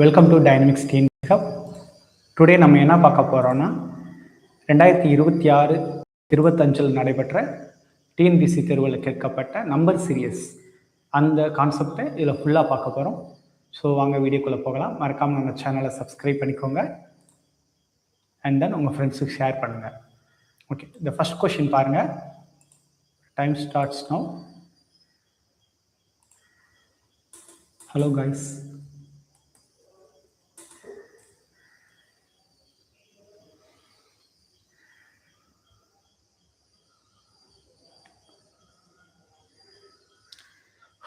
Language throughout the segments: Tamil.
Welcome to Dynamics Teen Hub. Today நம்ம என்ன பார்க்க போகிறோன்னா 2026-25 நடைபெற்ற டிஎன்பிசி தேர்வில் கேட்கப்பட்ட நம்பர் சீரியஸ் அந்த கான்செப்டை இதில் ஃபுல்லாக பார்க்க போகிறோம். ஸோ வாங்க வீடியோக்குள்ளே போகலாம். மறக்காமல் நம்ம சேனலை சப்ஸ்கிரைப் பண்ணிக்கோங்க அண்ட் தென் உங்கள் ஃப்ரெண்ட்ஸுக்கு ஷேர் பண்ணுங்கள். ஓகே, இந்த ஃபஸ்ட் கொஷின் பாருங்கள். Time starts now. Hello guys.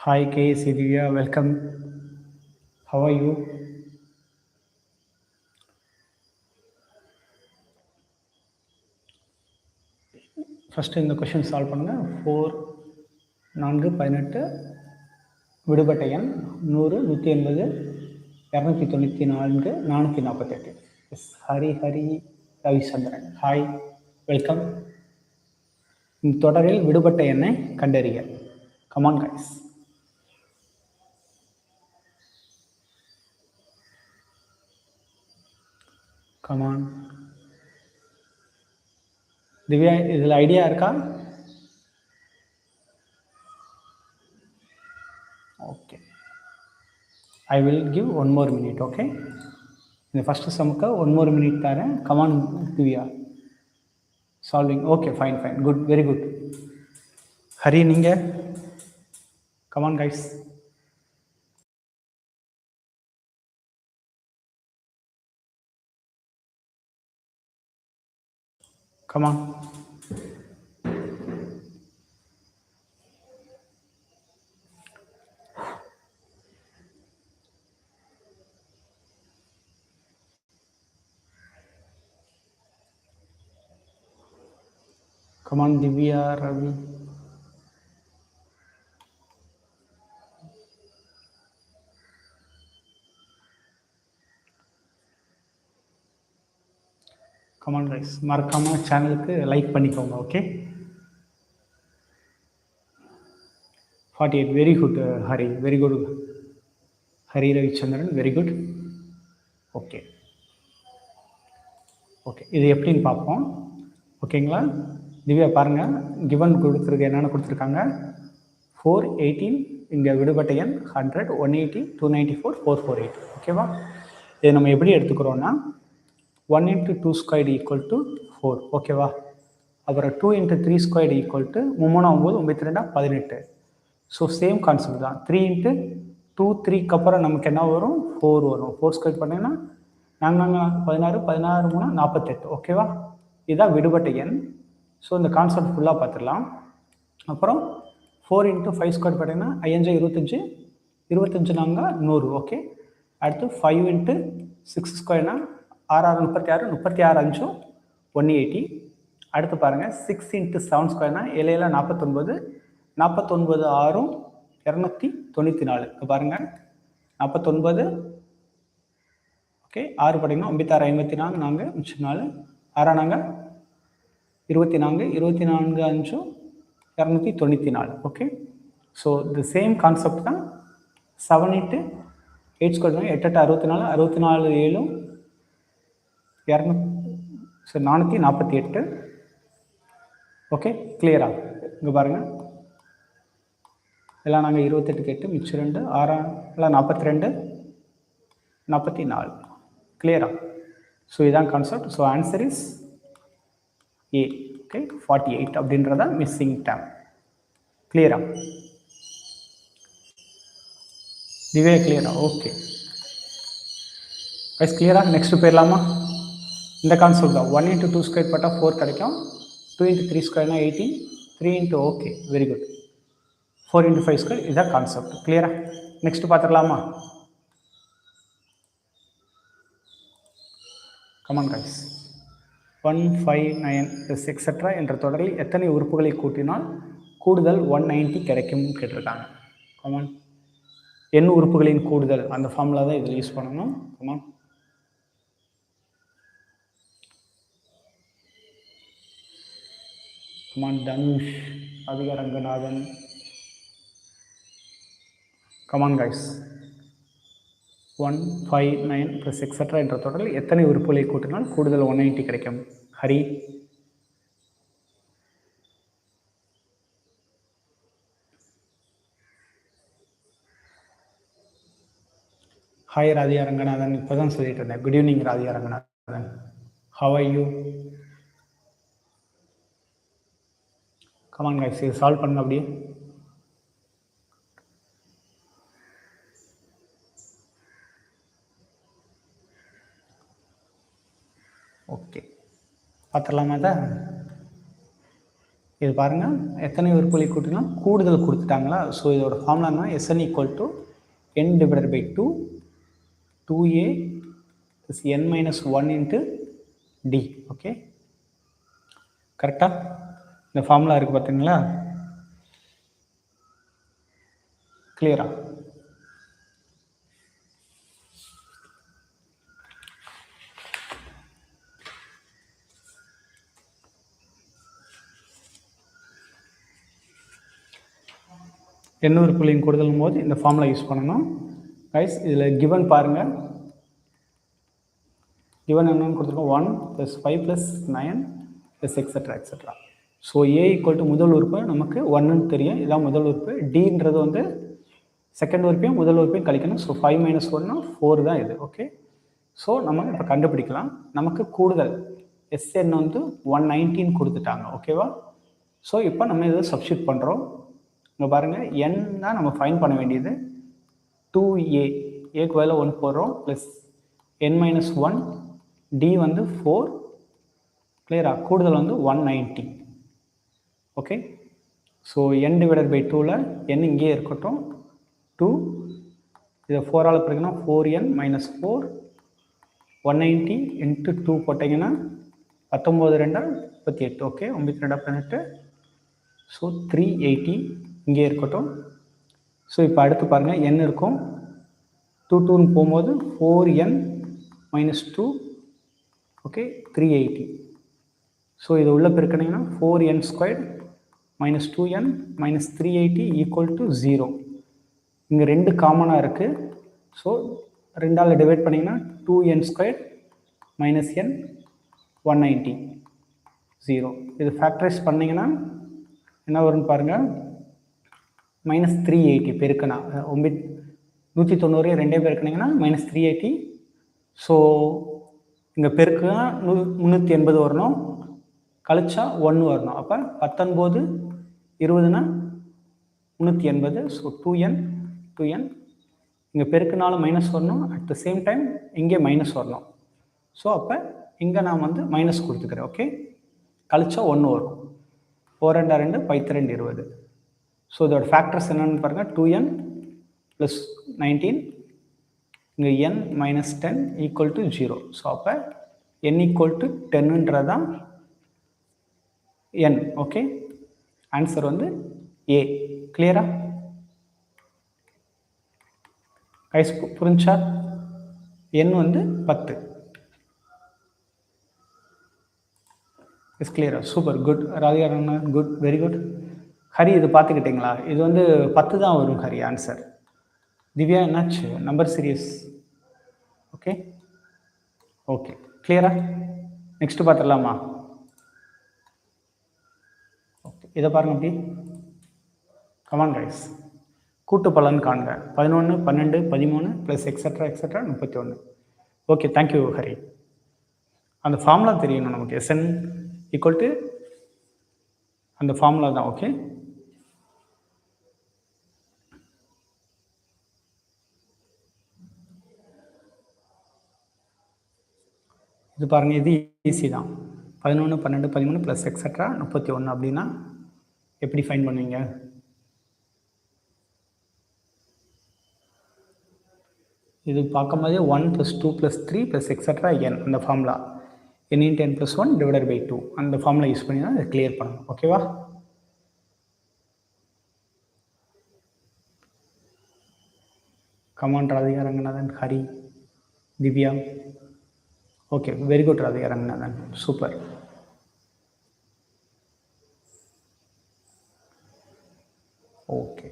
Hi K. Divya, welcome. How are you? First இந்த question solve பண்ணுங்க. 4 4 18 விடுபட்ட எண் 100 180 294 448. Yes, Hari Ravichandran. Hi, welcome. இந்த தொடரில் விடுபட்ட எண்ணை கண்டறிய. Come on guys. Come on. Divya, இதில் ஐடியா இருக்கா? Okay, I will give 1 more minute. Okay, இந்த ஃபஸ்ட்டு சமுக்கு 1 more minute தரேன். Come on Divya, solving. Okay, fine, good, very good. Hari, நீங்கள் come on guys. Come on. Come on, Divya, Ravi. Come on guys, மறக்காம சேனலுக்கு லைக் பண்ணிக்கோங்க. Okay, 48. Very good Hari, very good Hari Ravichandran, very good. Okay, இது எப்படின்னு பார்ப்போம். ஓகேங்களா திவ்யா, பாருங்கள். கிவன் கொடுத்துருக்கு, என்னென்ன கொடுத்துருக்காங்க. 418, இங்கே விடுபட்ட எண் 100, 180, 294, 448. ஓகேவா? இதை நம்ம எப்படி எடுத்துக்கிறோன்னா 1 × 2 ஸ்கொயர்டு ஈக்குவல் டு 4. ஓகேவா? அப்புறம் 2 × 3 squared equal to 3 9 9 18. So same concept தான். 3 × 2 3க்கு அப்புறம் நமக்கு என்ன வரும்? 4 வரும். 4 ஸ்கொயர் பண்ணிங்கன்னா நாங்கள் 16 16 3 48. ஓகேவா? இதுதான் விடுபட்ட எண். ஸோ இந்த கான்செப்ட் ஃபுல்லாக பார்த்துடலாம். அப்புறம் 4 × 5 ஸ்கொயர் பண்ணிங்கன்னா 5 25 25 நாங்கள் 100. ஓகே, அடுத்து 5 × 6 ஸ்கொயர்னா 6 36 36 5 180. அடுத்து பாருங்கள் 6 × 7 ஸ்கொயர்னா 7 49 49 6 294. இப்போ பாருங்கள் 49. ஓகே, 6 படிங்கன்னா 96 54 நாங்கள் மிச்சம் 4 6 நாங்கள் 24 24 5 294. Okay, so the same concept தான். 7 × 8 ஸ்கொயர் 8 64 64 7 448. ஓகே, கிளியரா? இங்கே பாருங்கள், எல்லாம் நாங்கள் 28 கேட்டு மிச்சம் 2 6 எல்லாம் 42 44. கிளியரா? ஸோ இதுதான் concept. So answer is a. Okay, 48 அப்படின்றத மிஸ்ஸிங் டேம். கிளியரா திவ்யா? கிளியரா? ஓகே கைஸ், கிளியரா? நெக்ஸ்ட் போயிடலாமா? இந்த கான்செப்ட் தான். 1 × 2 ஸ்கொயர் போட்டால் 4 கிடைக்கும். 2 × 3 ஸ்கொயர்னா 18. 3 × ஓகே, வெரி குட். 4 × 5 ஸ்கொயர், இதுதான் கான்செப்ட். கிளியரா? நெக்ஸ்ட் பார்த்துடலாமா? Come on guys. 1 5 9 எக்ஸெட்ரா என்ற தொடரில் எத்தனை உறுப்புகளை கூட்டினால் கூடுதல் 190 கிடைக்கும் கேட்டிருக்காங்க. கமான், எண் உறுப்புகளின் கூடுதல் அந்த ஃபார்முலா தான் இதில் யூஸ் பண்ணணும். கமான், கமான் தனுஷ், அதிக Ranganathan. Come on guys. 1, 5, 9 plus etcetera என்ற தொடரில் எத்தனை உறுப்புகளை கூட்டினால் கூடுதல் 190 கிடைக்கும்? ஹரி. ஹாய் ராதியா ரங்கநாதன், இப்போ தான் சொல்லிட்டு இருந்தேன். Good evening Radhiya Ranganathan. How are you? Come on guys, இது சால்வ் பண்ணுங்க அப்படியே. ஓகே, பார்த்துடலாமா தான்? இது பாருங்கள், எத்தனை உறுப்புகளை கூட்டினா கூடுதல் கொடுத்துட்டாங்களா? ஸோ இதோட ஃபார்முலானா Sn equal to n divided by 2 2a is n minus 1 into d. Okay, கரெக்டாக இந்த ஃபார்முலா இருக்குது பார்த்தீங்களா? கிளியரா? எண்ணூறு புள்ளியின் கூடுதலும் போது இந்த ஃபார்முலா யூஸ் பண்ணணும் கைஸ். இதில் கிவன் பாருங்கள், கிவன் என்னன்னு கொடுத்துருக்கோம் 1 + 5 + 9 + extra extra. So A equal to முதல் உறுப்பு நமக்கு 1ன்னு தெரியும், இதான் முதல் உறுப்பு. டின்றது வந்து செகண்ட் உறுப்பையும் முதல் உறுப்பையும் கழிக்கணும். ஸோ 5 - 1 4 தான் இது. ஓகே, ஸோ நம்ம இப்போ கண்டுபிடிக்கலாம். நமக்கு கூடுதல் Sn வந்து 119 கொடுத்துட்டாங்க. ஓகேவா? ஸோ இப்போ நம்ம இதை சப்ஸ்டியூட் பண்ணுறோம். இங்கே பாருங்கள், n தான் நம்ம ஃபைண்ட் பண்ண வேண்டியது. 2a, ஏக்கு பதிலாக 1 போடுறோம், ப்ளஸ் n - 1, d வந்து 4. கிளியரா? கூடுதல் வந்து 190. Okay, so n divided by 2ல் n இங்கே இருக்கட்டும். 2 இதை 4ஆல் பிறகுனா 4n - 4 190 × 2 போட்டிங்கன்னா 19 2 38. ஓகே, 9 2 18. ஸோ 380 இங்கே இருக்கட்டும். ஸோ இப்போ அடுத்து பாருங்கள், n இருக்கும். 2 2ன்னு போகும்போது 4n - 2, ஓகே, 380. ஸோ இது உள்ள பெருக்கினீங்கன்னா 4n² - 2n - 380 = 0. இங்கே 2 காமனாக இருக்குது. ஸோ 2ஆல் டிவைட் பண்ணிங்கன்னா 2n² - n 190 0. இது ஃபேக்டரைஸ் பண்ணிங்கன்னா என்ன வரும்னு பாருங்கள், -380 பெருக்கனா 190 2 பெருக்கினீங்கன்னா -380. ஸோ இங்கே பெருக்குனா 380 வரணும், கழிச்சா 1 வரணும். அப்போ 19 20னா 380. ஸோ 2n இங்கே பெருக்குனாலும் மைனஸ் வரணும், அட் த சேம் டைம் இங்கே மைனஸ் வரணும். ஸோ அப்போ இங்கே நான் வந்து மைனஸ் கொடுத்துக்கிறேன். ஓகே, கழிச்சா 1 வரும். 4 2 2 5 2 20. ஸோ இதோட ஃபேக்டர்ஸ் என்னென்னு பாருங்கள், 2n + 19, இங்கே n - 10 = 0. ஸோ அப்போ n = 10ன்றதான் n. ஓகே, ஆன்சர் வந்து A. கிளியரா கைஸ்? புரிஞ்சா? n வந்து 10. இஸ் கிளியரா? Super, good Radhika, good, very good. Hari, இது பார்த்துக்கிட்டிங்களா? இது வந்து 10 தான் வரும் ஹரி ஆன்சர். திவ்யா என்னாச்சு? Number serious. ஓகே ஓகே, கிளியரா? நெக்ஸ்ட் பார்த்துடலாமா? ஓகே, இதை பாருங்க அப்படி. கமான் கைஸ், கூட்டு பலன் காண்க. 11 12 13 plus etcetera extra 31. Okay, thank you Hari. அந்த ஃபார்முலா தெரியணும் நமக்கு. Sn = அந்த ஃபார்முலா தான். ஓகே, இது பாருங்கள், இது ஈஸி தான். 11 12 13 ப்ளஸ் எக்ஸட்ரா 31 அப்படின்னா எப்படி ஃபைண்ட் பண்ணுவீங்க? இது பார்க்கும்போதே 1 + 2 + 3 ப்ளஸ் எக்ஸட்ரா n, அந்த formula n × n + 1 divided by 2, அந்த ஃபார்முலா யூஸ் பண்ணி தான் இதை கிளியர் பண்ணணும். ஓகேவா? Come on Radhika Ranganathan, Hari, Divya. Okay, very good Radhika Ranganathan, super. Okay,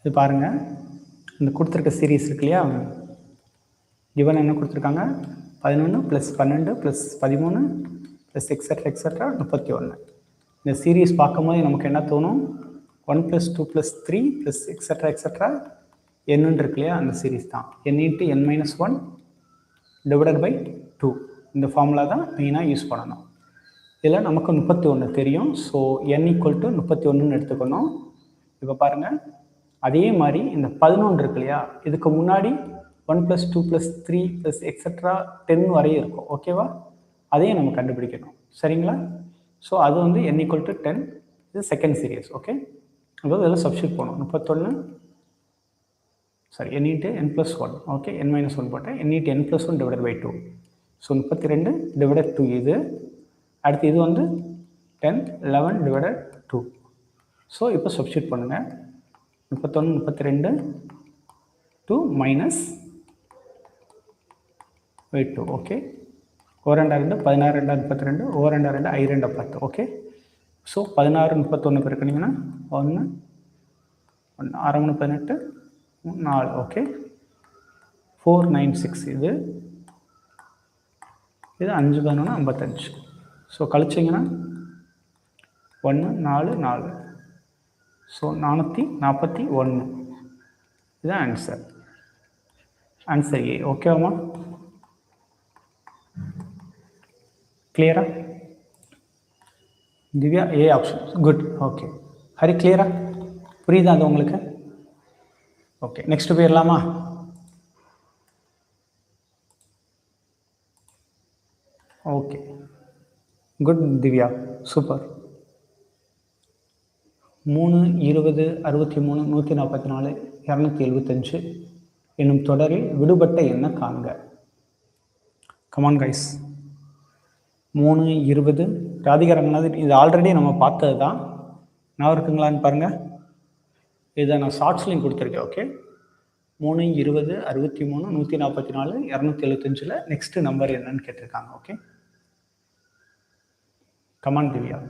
இது பாருங்கள், இந்த கொடுத்துருக்க சீரீஸ் இருக்கு இல்லையா, given என்ன கொடுத்துருக்காங்க, 11 + 12 + 13 + எக்ஸெட்ரா 31. இந்த சீரீஸ் பார்க்கும்போது நமக்கு என்ன தோணும், 1 + 2 + 3 + எக்ஸெட்ரா n இருக்கு இல்லையா, அந்த சீரீஸ் தான். n × n - 1 / 2. இந்த ஃபார்முலா தான் மெயினாக யூஸ் பண்ணணும். இதில் நமக்கு 31 தெரியும். ஸோ n = 31ன்னு எடுத்துக்கணும். இப்போ பாருங்கள், அதே மாதிரி இந்த 11 இருக்கு இல்லையா, இதுக்கு முன்னாடி 1 + 2 + 3 + எக்ஸெட்ரா 10 வரையும் இருக்கும். ஓகேவா, அதையும் நம்ம கண்டுபிடிக்கணும். சரிங்களா? ஸோ அது வந்து n = 10. இது செகண்ட் சீரீஸ். ஓகே, அதாவது இதெல்லாம் சப்ஸ்டியூட் பண்ணணும். 31 sorry n × n + 1. Okay, n - 1 போட்டேன். n × n + 1 / 2. ஸோ 32 / 2 இது. அடுத்து இது வந்து 10 11 / 2. ஸோ இப்போ சப்ஸ்டியூட் பண்ணுங்கள். 31 32 2 -2. Okay, 1 2 16 2 32 1 2 2 I 2 10. ஓகே, ஸோ 16 31 பெருக்கினீங்கன்னா 1 1 6 18 4. ஓகே, 4 9 6 இது 5 11 55. ஸோ கழிச்சிங்கன்னா 1 4 4. ஸோ 441. இதுதான் ஆன்சர். Answer A. ஓகேவாம்மா, கிளியரா? Divya A option. Good. Okay, Hari கிளியரா? புரியுதா அது உங்களுக்கு? ஓகே, நெக்ஸ்ட் போயிடலாமா? Okay, good Divya, super. 3 20 63 144 275 என்னும் தொடரில் விடுபட்ட எண்ணை காண்க. Come on guys. 3 20 ராதிகா ரங்கநாதன், இது ஆல்ரெடி நம்ம பார்த்தது தான். நான் இருக்குங்களான்னு பாருங்கள். இதை நான் ஷார்ட்ஸ்லையும் கொடுத்துருக்கேன். ஓகே, 3 20 63 144 275 நெக்ஸ்ட் நம்பர் என்னன்னு கேட்டிருக்காங்க. Okay, come on Divya.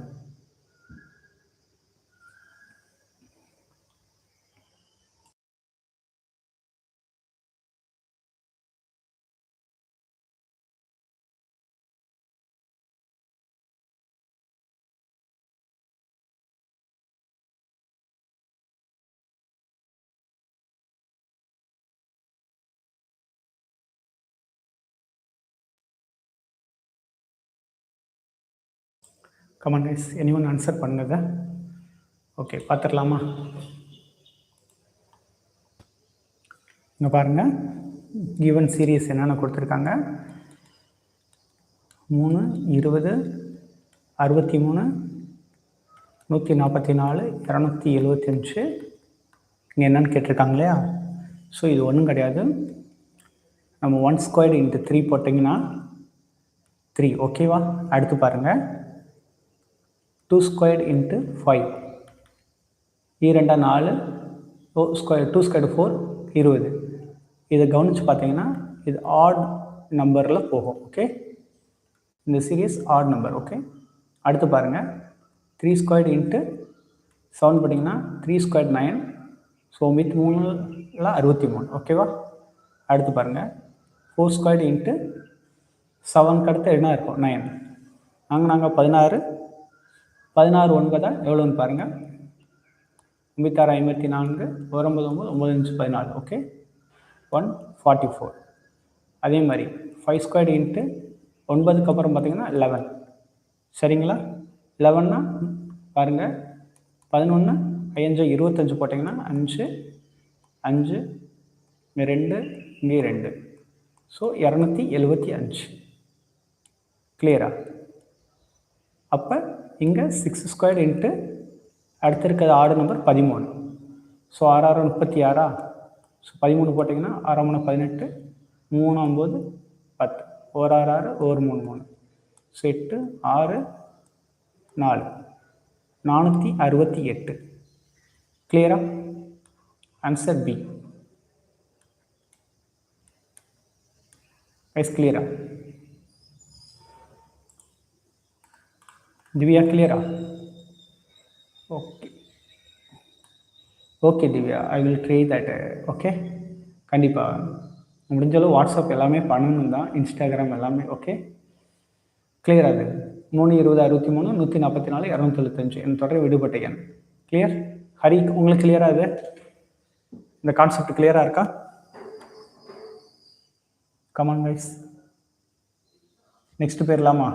Come on guys, anyone answer பண்ணுங்க. ஓகே, பார்த்துடலாமா? இங்கே பாருங்கள், கிவன் சீரீஸ் என்னென்ன கொடுத்துருக்காங்க. 3 20 63 144 275 இங்கே என்னென்னு கேட்டிருக்காங்க இல்லையா. ஸோ இது ஒன்றும் கிடையாது. நம்ம 1² × 3 போட்டிங்கன்னா 3. ஓகேவா, அடுத்து பாருங்கள், 2² × 5 2 4 2² 4 20. இதை கவனித்து பார்த்தீங்கன்னா இது ஆட் நம்பரில் போகும். ஓகே, இந்த சீரீஸ் ஆட் நம்பர். ஓகே, அடுத்து பாருங்கள், 3² × 7 போட்டிங்கன்னா 3² 9. So myth 3 63. ஓகேவா, அடுத்து பாருங்கள், 4² × 7 அடுத்து என்ன இருக்கும், 9. நாங்கள் 16 16 9 எவ்வளோன்னு பாருங்கள், 96 54 19 9 14. ஓகே, 144. அதே மாதிரி 5² × 9க்கு அப்புறம் பார்த்தீங்கன்னா 11. சரிங்களா, 11னா பாருங்கள், 11 5 25 போட்டிங்கன்னா 5 5 இங்கே 2 இங்கே 2. ஸோ 275. கிளியரா? அப்போ இங்கே 6² × அடுத்து இருக்கிறது ஆடு நம்பர் 13. ஸோ 6 6 36. ஸோ 13 போட்டிங்கன்னா 6 3 18 3 9 10 1 6 6 1 3 3. ஸோ 8 6 4 468. கிளியரா? Answer B. கைஸ் கிளியரா? திவ்யா கிளியரா? Okay. Okay, Divya, I will try that. Okay. கண்டிப்பாக முடிஞ்சளவு வாட்ஸ்அப் எல்லாமே பண்ணணும் தான், இன்ஸ்டாகிராம் எல்லாமே. Okay, clear. அது 32063 144 275 என் தொடர் விடுபட்ட எண். கிளியர் ஹரி, உங்களுக்கு கிளியரா? இது இந்த கான்செப்ட் கிளியரா இருக்கா? கமான் கைஸ், நெக்ஸ்ட் போயிடலாமா?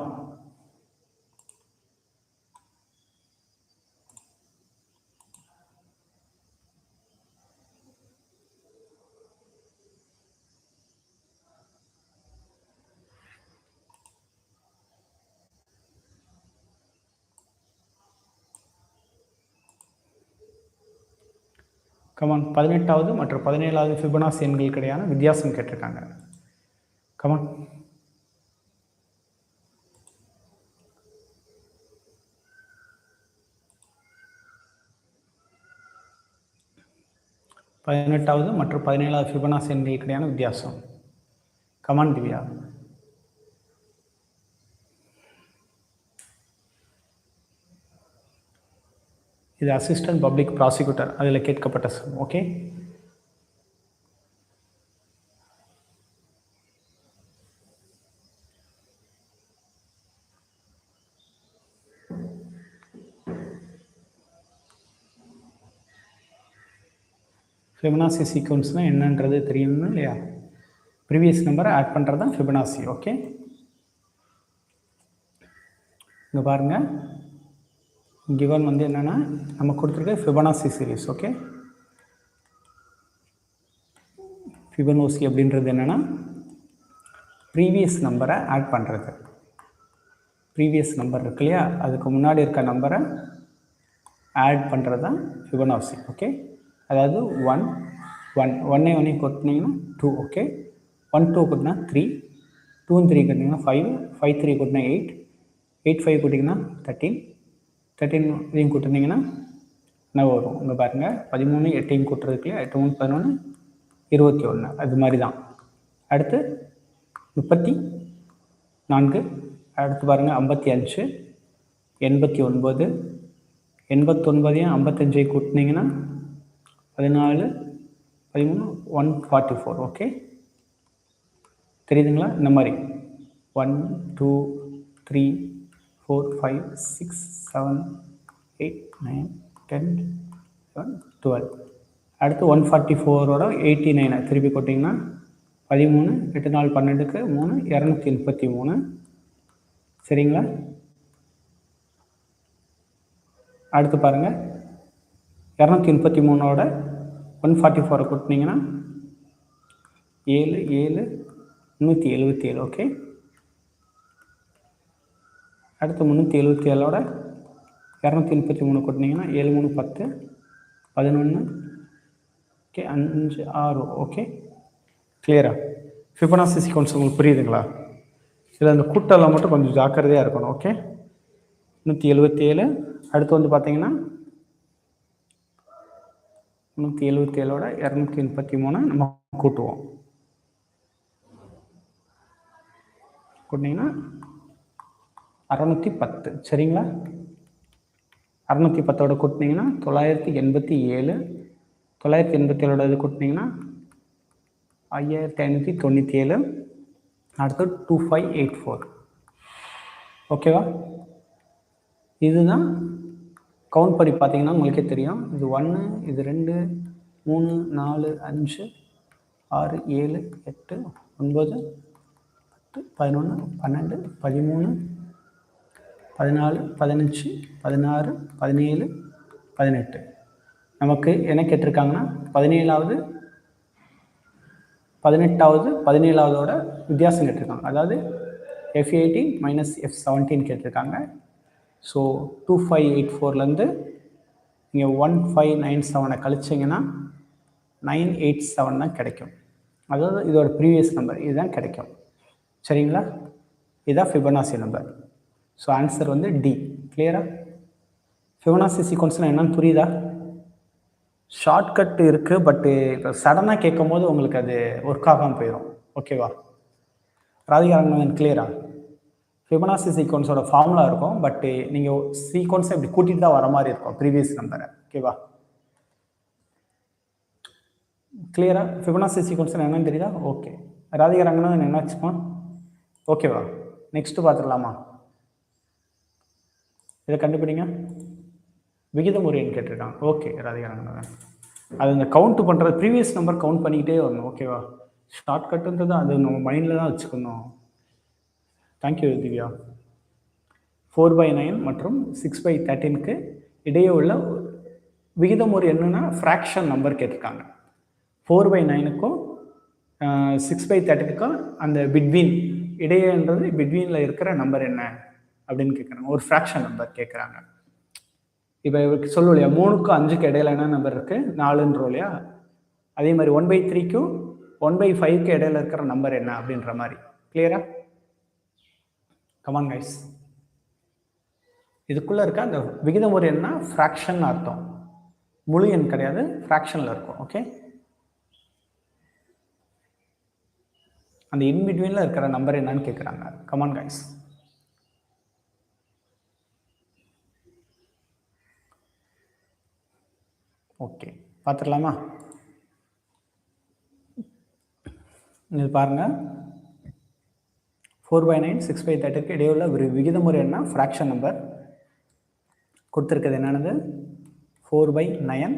கமான், 18வது மற்றும் 17வது ஃபிபனாசி எண்களுக்கு இடையான வித்தியாசம் கேட்டிருக்காங்க. கமான், பதினெட்டாவது மற்றும் 17வது ஃபிபனாசி எண்களுக்கு இடையான வித்தியாசம். கமான் திவ்யா. இது அசிஸ்டன்ட் பப்ளிக் ப்ராசிக்யூட்டர் அதில் கேட்கப்பட்ட சம். ஓகே, ஃபிபனாசி சீக்வன்ஸ்னால் என்னன்றது தெரியணும் இல்லையா? ப்ரீவியஸ் நம்பரை ஆட் பண்ணுறது தான் ஃபிபனாசி. ஓகே, இங்கே பாருங்கள், கிவன் வந்து என்னென்னா நம்ம கொடுத்துருக்க ஃபிபனாசி சீரீஸ். ஓகே, ஃபிபனோசி அப்படின்றது என்னென்னா ப்ரீவியஸ் நம்பரை ஆட் பண்ணுறது. ப்ரீவியஸ் நம்பர் இருக்கு இல்லையா, அதுக்கு முன்னாடி இருக்க நம்பரை ஆட் பண்ணுறது தான் ஃபிபனாசி. ஓகே, அதாவது 1 1 1 1 கொட்டினீங்கன்னா 2. ஓகே, 1 2 கொட்டினா 3, 2 3 கொட்டினீங்கன்னா 5, 5 3 கொட்டினா 8, 8 5 கொட்டிங்கன்னா 13, 13 இதையும் கூட்டினீங்கன்னா என்ன வரும்? இங்கே பாருங்கள், 13 8 கூட்டுறதுக்கு 8 3 11 21. அது மாதிரி தான். அடுத்து 34, அடுத்து பாருங்கள் 55, 89, 89 55 கூட்டினீங்கன்னா 14 13 144. ஓகே, தெரியுதுங்களா? இந்த மாதிரி 1 2 3 4 5 6 7 8 9 10 11 12. அடுத்து 144ஓட 89 திருப்பி கொட்டிங்கன்னா 13 8 4 12க்கு 3 233. சரிங்களா? அடுத்து பாருங்கள், 233ஓட 144 கொட்டினீங்கன்னா 7 7 377. ஓகே, அடுத்து 377ஓட 233 கொட்டினீங்கன்னா 7 3 10 11. ஓகே, 5 6. ஓகே, கிளியரா? ஃபிபனாசி சீக்வன்ஸ் உங்களுக்கு புரியுதுங்களா? இதில் அந்த கூட்டெல்லாம் மட்டும் கொஞ்சம் ஜாக்கிரதையாக இருக்கணும். ஓகே, 177. அடுத்து வந்து பார்த்தீங்கன்னா 177ஓட 233 நம்ம கூட்டுவோம். கூட்டினீங்கன்னா 610. சரிங்களா? 610ஓட கூட்டினீங்கன்னா 987. 987ஓட இது கூட்டினீங்கன்னா 5597. அடுத்து 2584. ஓகேவா? இதுதான் கவுண்ட் பண்ணி பார்த்தீங்கன்னா உங்களுக்கே தெரியும். இது 1, இது 2 3 4 5 6 7 8 9 10 11 12 13 14 15 16 17 18. நமக்கு என்ன கேட்டிருக்காங்கன்னா 17வது 17ாவதோட வித்தியாசம் கேட்டிருக்காங்க. அதாவது F18 மைனஸ் F17 கேட்டிருக்காங்க. ஸோ 2584லேருந்து நீங்கள் 1597 கழிச்சிங்கன்னா 987 தான் கிடைக்கும். அதாவது இதோட ப்ரீவியஸ் நம்பர் இதுதான் கிடைக்கும். சரிங்களா? இதுதான் ஃபிபனாசி நம்பர். ஸோ ஆன்சர் வந்து டி. கிளியரா? ஃபிபனாசி சீக்வன்ஸ்னால் என்னன்னு புரியுதா? ஷார்ட்கட் இருக்குது, பட்டு இப்போ சடனாக கேட்கும் போது உங்களுக்கு அது ஒர்க் ஆகாமல் போயிடும். ஓகேவா? ராதிகா ரங்கநாதன் கிளியரா? ஃபிபனாசி சீக்வன்ஸோட ஃபார்முலா இருக்கும், பட்டு நீங்கள் சீக்வன்ஸை இப்படி கூட்டிகிட்டு தான் வர மாதிரி இருக்கும் ப்ரீவியஸ் நம்பரை. ஓகேவா? கிளியராக ஃபிபனாசி சீக்வன்ஸ் என்னன்னு தெரியுதா? ஓகே. ராதிகா ரங்கநாதன் என்னாச்சுமா? ஓகேவா? நெக்ஸ்ட்டு பார்த்துடலாமா? இதை கண்டுபிடிங்க. விகிதமுறைன்னு கேட்டிருக்காங்க. ஓகே ராதிகா ரங்கநாதன். அது இந்த கவுண்ட் பண்ணுறது ப்ரீவியஸ் நம்பர் கவுண்ட் பண்ணிக்கிட்டே வரணும். ஓகேவா? ஷார்ட்கட்டுன்றது அது நம்ம மைண்டில் தான் வச்சுக்கணும். தேங்க்யூ திவ்யா. 4/9 மற்றும் 6/13க்கு இடையே உள்ள விகிதமுறை என்னன்னா ஃப்ராக்ஷன் நம்பர் கேட்டிருக்காங்க. 4/9க்கும் 6/13க்கும் அந்த பிட்வீன் இடையேன்றது பிட்வீனில் இருக்கிற நம்பர் என்ன அப்படின்னு கேட்குறாங்க. ஒரு ஃப்ராக்ஷன் நம்பர் கேட்குறாங்க. இப்போ இவருக்கு சொல்லுவோம் இல்லையா, 3க்கும் 5க்கு இடையில என்ன நம்பர் இருக்குது? 4ன்றோம் இல்லையா? அதே மாதிரி 1/3க்கும் 1/5க்கு இடையில இருக்கிற நம்பர் என்ன அப்படின்ற மாதிரி. கிளியரா? Come on guys. இதுக்குள்ளே இருக்க அந்த விகிதமுறை என்ன? ஃப்ராக்ஷன் அர்த்தம். முழு எண் கிடையாது, ஃப்ராக்ஷனில் இருக்கும். ஓகே, அந்த இன்பிட்வீனில் இருக்கிற நம்பர் என்னன்னு கேட்குறாங்க. Come on guys. ஓகே, பார்த்துடலாமா? இது பாருங்கள், 4/9 6/13க்கு இடையே உள்ள ஒரு விகிதமுறை என்ன? ஃப்ராக்ஷன் நம்பர் கொடுத்துருக்குது. என்னென்னது? 4/9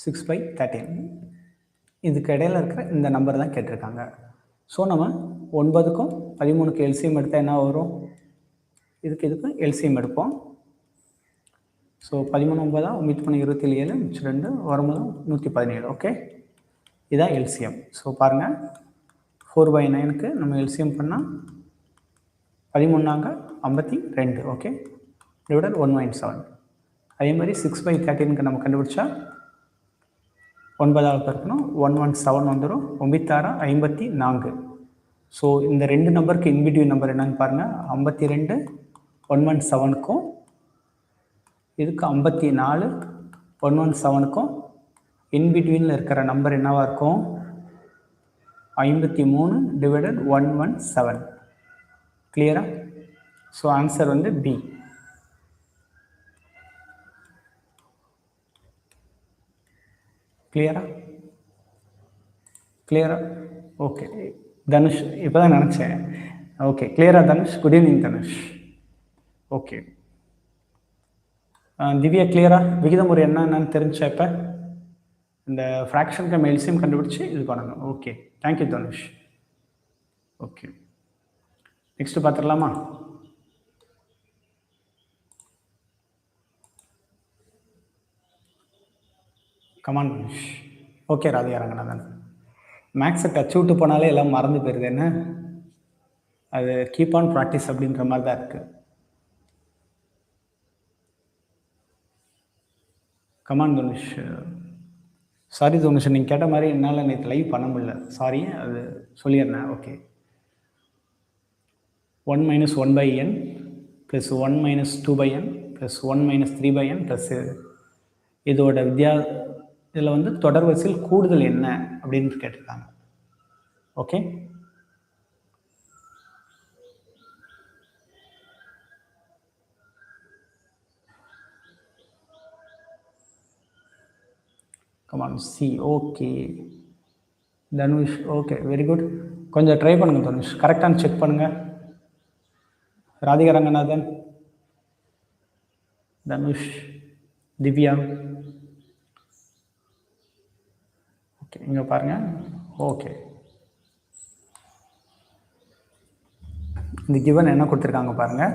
6/13. இதுக்கு இடையில இருக்கிற இந்த நம்பர் தான் கேட்டிருக்காங்க. ஸோ நம்ம 9க்கும் 13க்கு எல்சிஎம் எடுத்தால் என்ன வரும்? இதுக்கும் எல்சிஎம் எடுப்போம். ஸோ 13 9 3 27 2 வரும்போது 117. ஓகே, இதுதான் எல்சிஎம். ஸோ பாருங்கள், 4/9க்கு நம்ம எல்சிஎம் பண்ணால் 13 52. Okay, divided 1/7. அதே மாதிரி 6/13க்கு நம்ம கண்டுபிடிச்சா 9 பெருக்கணும், 117 வந்துடும். 96 54. ஸோ இந்த ரெண்டு நம்பருக்கு இன்பிட்வீன் நம்பர் என்னன்னு பாருங்கள். 52 117க்கும் இதுக்கு 54 117க்கும் இன்பிட்வீனில் இருக்கிற நம்பர் என்னவாக இருக்கும்? 53 டிவைடட் 117. கிளியரா? ஸோ ஆன்சர் வந்து பி. கிளியரா? கிளியரா? ஓகே தனுஷ், இப்போ தான் நினச்சேன். ஓகே, கிளியரா Dhanush? Good evening Dhanush. Okay, Divya கிளியரா? விகிதமுறை என்னன்னு தெரிஞ்சா இப்போ இந்த ஃப்ராக்ஷனுக்கு நம்ம எல்சிஎம் கண்டுபிடிச்சி இது பண்ணணும். Okay, thank you Dhanush. Okay, next பார்த்துடலாமா? கமான் தனுஷ். ஓகே ராதிகா ரங்கநாதன். மேக்ஸை டச் விட்டு போனாலே எல்லாம் மறந்து போயிருது. என்ன அது? கீப் ஆன் ப்ராக்டிஸ் அப்படின்ற மாதிரி தான் இருக்குது. கமான் தனுஷ். சாரி தனுஷ், நீங்கள் கேட்ட மாதிரி என்னால் நேற்று லைவ் பண்ண முடியல. சாரி, அது சொல்லிடுறேன். Okay, 1 - 1/n + 1 - 2/n + 1 - 3/n plus இதோட இதில் வந்து தொடர் வரிசையில் கூடுதல் என்ன அப்படின்னு கேட்டிருக்காங்க. Okay, come on C. Okay Dhanush, okay very good. கொஞ்சம் ட்ரை பண்ணுங்கள் தனுஷ், கரெக்டானு செக் பண்ணுங்கள். ராதிகா ரங்கநாதன், தனுஷ், திவ்யா. ஓகே, இங்கே பாருங்கள். ஓகே, இந்த கிவன் என்ன கொடுத்துருக்காங்க பாருங்கள்.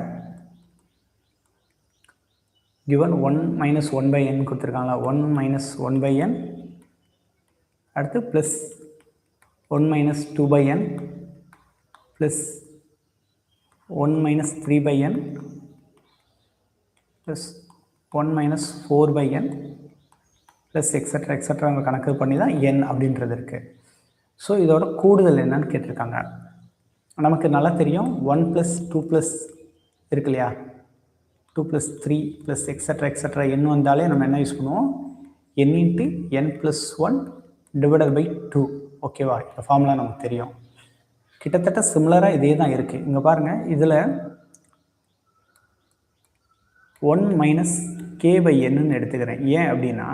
கிவன் 1 - 1/n கொடுத்துருக்காங்களா? 1 - 1/n, அடுத்து plus 1 - 2/n plus 1 - 3/n plus 1 - 4/n plus etcetera extra நம்ம கணக்கு பண்ணி தான் n அப்படின்றது இருக்குது. ஸோ இதோட கூடுதல் என்னன்னு கேட்டிருக்காங்க. நமக்கு நல்லா தெரியும், 1 + 2 + இருக்கு இல்லையா, 2 + 3 ப்ளஸ் எக்ஸட்ரா எக்ஸட்ரா n வந்தாலே நம்ம என்ன யூஸ் பண்ணுவோம்? n × n + 1 divided by 2. ஓகேவா? இந்த ஃபார்முலா நமக்கு தெரியும். கிட்டத்தட்ட சிமிலராக இதே தான் இருக்குது. இங்கே பாருங்கள், இதில் 1 - k/n எடுத்துக்கிறேன். ஏன் அப்படின்னா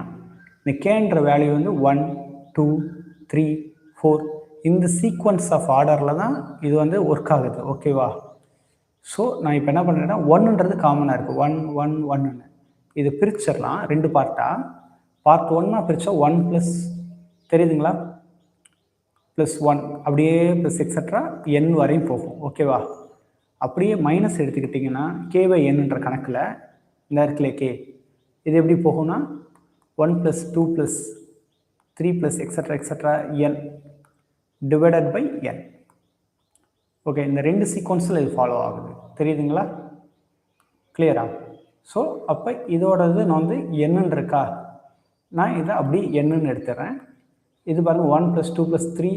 இந்த கேன்ற வேல்யூ வந்து 1 2 3 4 இந்த சீக்வன்ஸ் ஆஃப் ஆர்டரில் தான் இது வந்து ஒர்க் ஆகுது. ஓகேவா? ஸோ நான் இப்போ என்ன பண்ணுறேன்னா 1ன்றது காமனாக இருக்குது. 1 1 1ன்னு இது பிரிச்சிடலாம் 2 பார்ட்டாக. பார்ட் 1 பிரித்தா 1 ப்ளஸ் தெரியுதுங்களா, ப்ளஸ் 1 அப்படியே ப்ளஸ் எக்ஸட்ரா n வரையும் போகும். ஓகேவா? அப்படியே மைனஸ் எடுத்துக்கிட்டிங்கன்னா k/n என்ற கணக்கில் இந்த இடத்துல k இது எப்படி போகும்னா 1 plus 2 plus 3 plus extra n divided by n. Okay, இந்த 2 சீக்வன்ஸில் இது ஃபாலோ ஆகுது. தெரியுதுங்களா? கிளியரா? ஸோ அப்போ இதோடது நான் வந்து என்னன்னு இருக்கா, நான் இதை அப்படி என்னன்னு எடுத்துடுறேன். இது பாருங்கள் 1 ப்ளஸ் 2 ப்ளஸ் 3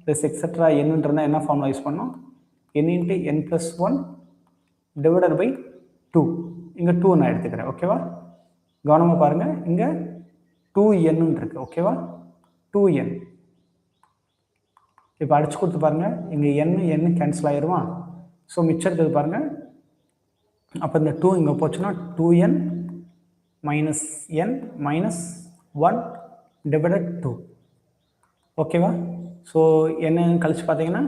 ப்ளஸ் எக்ஸட்ரா என்னன்றதுனா என்ன ஃபார்முலா யூஸ் பண்ணோம், n into n plus 1 divided by 2. இங்கே 2 நான் எடுத்துக்கிறேன். ஓகேவா? கவனமாக பாருங்கள், இங்கே 2n இருக்குது. ஓகேவா? 2n இப்போ அடிச்சு கொடுத்து பாருங்கள், இங்கே n கேன்சல் ஆகிருமா? ஸோ மிச்சம் இருக்கிறது பாருங்கள். அப்போ இந்த 2 இங்கே போச்சுன்னா 2n minus n minus 1 divided 2. ஓகேவா? ஸோ என்ன கழிச்சு பார்த்தீங்கன்னா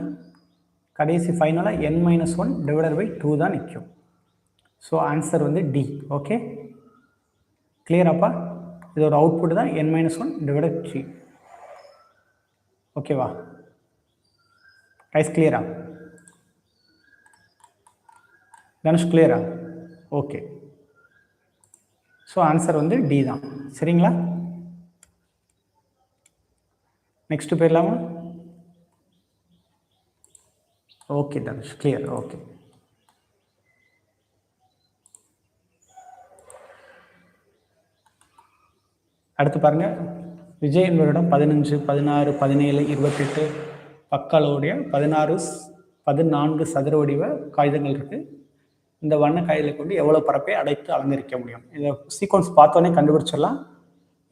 கடைசி ஃபைனலாக n மைனஸ் 1 டிவைடட் பை 2 தான் நிற்கும். ஸோ ஆன்சர் வந்து டி. ஓகே, கிளியராப்பா? இதோட அவுட்புட் தான் n மைனஸ் 1 டிவைடட் 3. ஓகேவா? கைஸ் கிளியரா? தனுஷ் கிளியரா? ஓகே, ஸோ ஆன்சர் வந்து டி தான். சரிங்களா? நெக்ஸ்ட் போயிடலாமா? Okay Dhanush, clear. ஓகே, அடுத்து பாருங்கள், விஜய் என்பவரிடம் 15 16 17 28 பக்க அளவுடைய 14 சதுர வடிவ காகிதங்கள் இருக்குது. இந்த வண்ண காகிதங்களை கொண்டு எவ்வளோ பரப்பை அடைத்து அலங்கரிக்க முடியும்? இந்த சீக்வன்ஸ் பார்த்தோன்னே கண்டுபிடிச்சிடலாம்.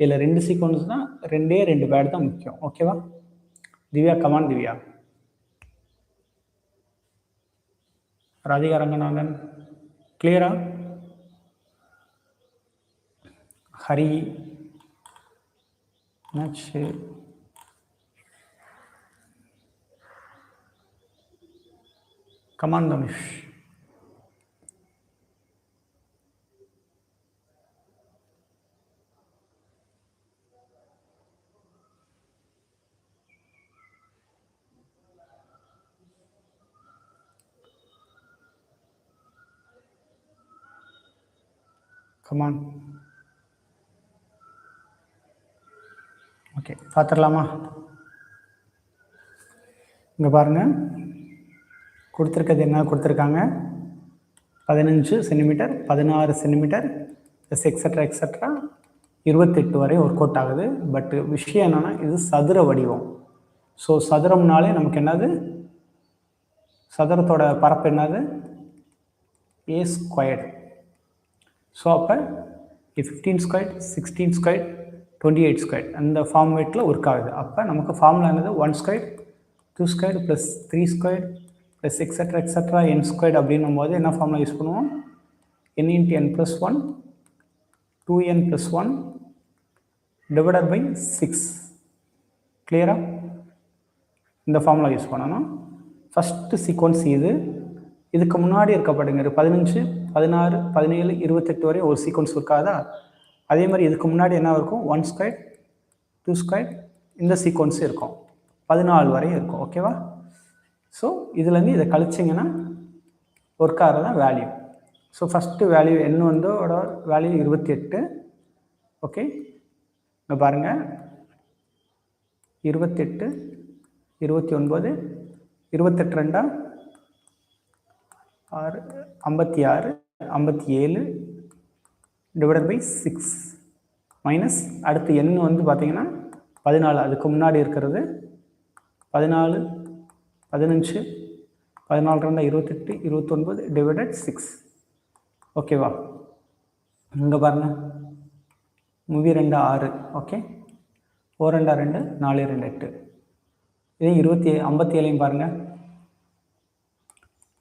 இதில் 2 சீக்வன்ஸ் தான், 2 பேட் தான் முக்கியம். ஓகேவா? திவ்யா, கமான் திவ்யா. ராதிகா ரங்கநாதன் கிளியரா? ஹரி என்னாச்சு? கமான் தனுஷ். கமான். ஓகே, பார்த்துடலாமா? இங்கே பாருங்கள், கொடுத்துருக்கிறது என்ன கொடுத்துருக்காங்க, 15 சென்டிமீட்டர் 16 சென்டிமீட்டர் ப்ளஸ் எக்ஸட்ரா 28 வரை ஒர்க் அவுட் ஆகுது. பட்டு விஷயம் என்னென்னா இது சதுர வடிவம். ஸோ சதுரம்னாலே நமக்கு என்னது, சதுரத்தோட பரப்பு என்னது, a ஸ்கொயர்டு. ஸோ அப்போ 15 ஸ்கொயர் 16 ஸ்கொயர் 28 ஸ்கொயர் அந்த ஃபார்மேட்டில் ஒர்க் ஆகுது. அப்போ நமக்கு ஃபார்முலா என்னது, 1 square 2 square plus 3 square plus extra n square அப்படின்னும் போது என்ன ஃபார்முலா யூஸ் பண்ணுவோம், n into n plus 1 2n plus 1 divided by 6. கிளியரா? இந்த ஃபார்முலா யூஸ் பண்ணணும். ஃபஸ்ட்டு சீக்வன்ஸ் இதுக்கு முன்னாடி இருக்கப்படுங்க 15 16 17 28 வரை ஒரு சீக்வன்ஸ் இருக்காதா? அதே மாதிரி இதுக்கு முன்னாடி என்ன இருக்கும், 1 ஸ்கொயர் 2 ஸ்கொயர் இந்த சீக்வன்ஸு இருக்கும், 14 வரை இருக்கும். ஓகேவா? ஸோ இதுலேருந்து இதை கழிச்சிங்கன்னா ஒர்க் ஆகிறதான் வேல்யூ. ஸோ ஃபஸ்ட்டு வேல்யூ என்ன வந்து வேல்யூ 28. ஓகே, இங்கே பாருங்கள், 28 29 28 2 6 56 57 டிவைடட் பை 6 மைனஸ் அடுத்து n வந்து பார்த்தீங்கன்னா 14, அதுக்கு முன்னாடி இருக்கிறது 14 15 14 2 28 29 டிவைடட் 6. ஓகேவா? இங்கே பாருங்கள், 2 6. ஓகே, 4 2 4 2 8. இதே 57 பாருங்கள்,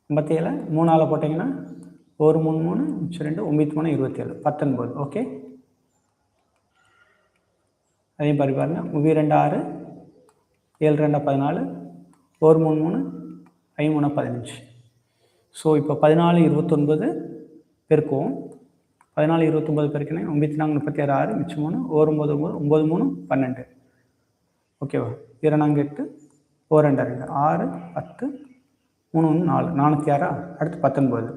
57 3 போட்டிங்கன்னா 1 3 3 2 9 3 27 19. ஓகே, அதே மாதிரி பாருங்கள், 2 6 7 2 14, 4 3 3, 5 3 15. ஸோ இப்போ 14 29 பெருக்கும். 14 29 பெருக்கினேன் 9 4 36 6 மிச்சம் 3 1 9 9 3 12. ஓகேவா? 2 4 8 4 2 2 6 10 3 1 4 406. அடுத்து 19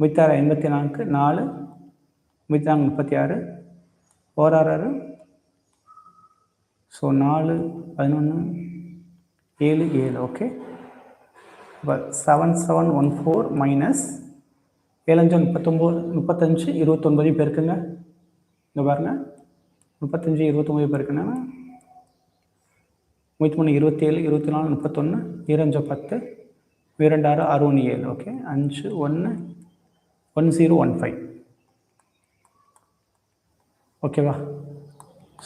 36 84 4 34 36 4 6 6. ஸோ 4 11 7 7. ஓகே, இப்போ 7 7 1 4 மைனஸ் 7 5 39 35 29 பெருக்குங்க. இங்கே பாருங்கள், 35 29 பெருக்குன்னா 33 27 24 31 25 10 2 6 6 1 7. ஓகே, 5 1 1 0 1 5. ஓகேவா?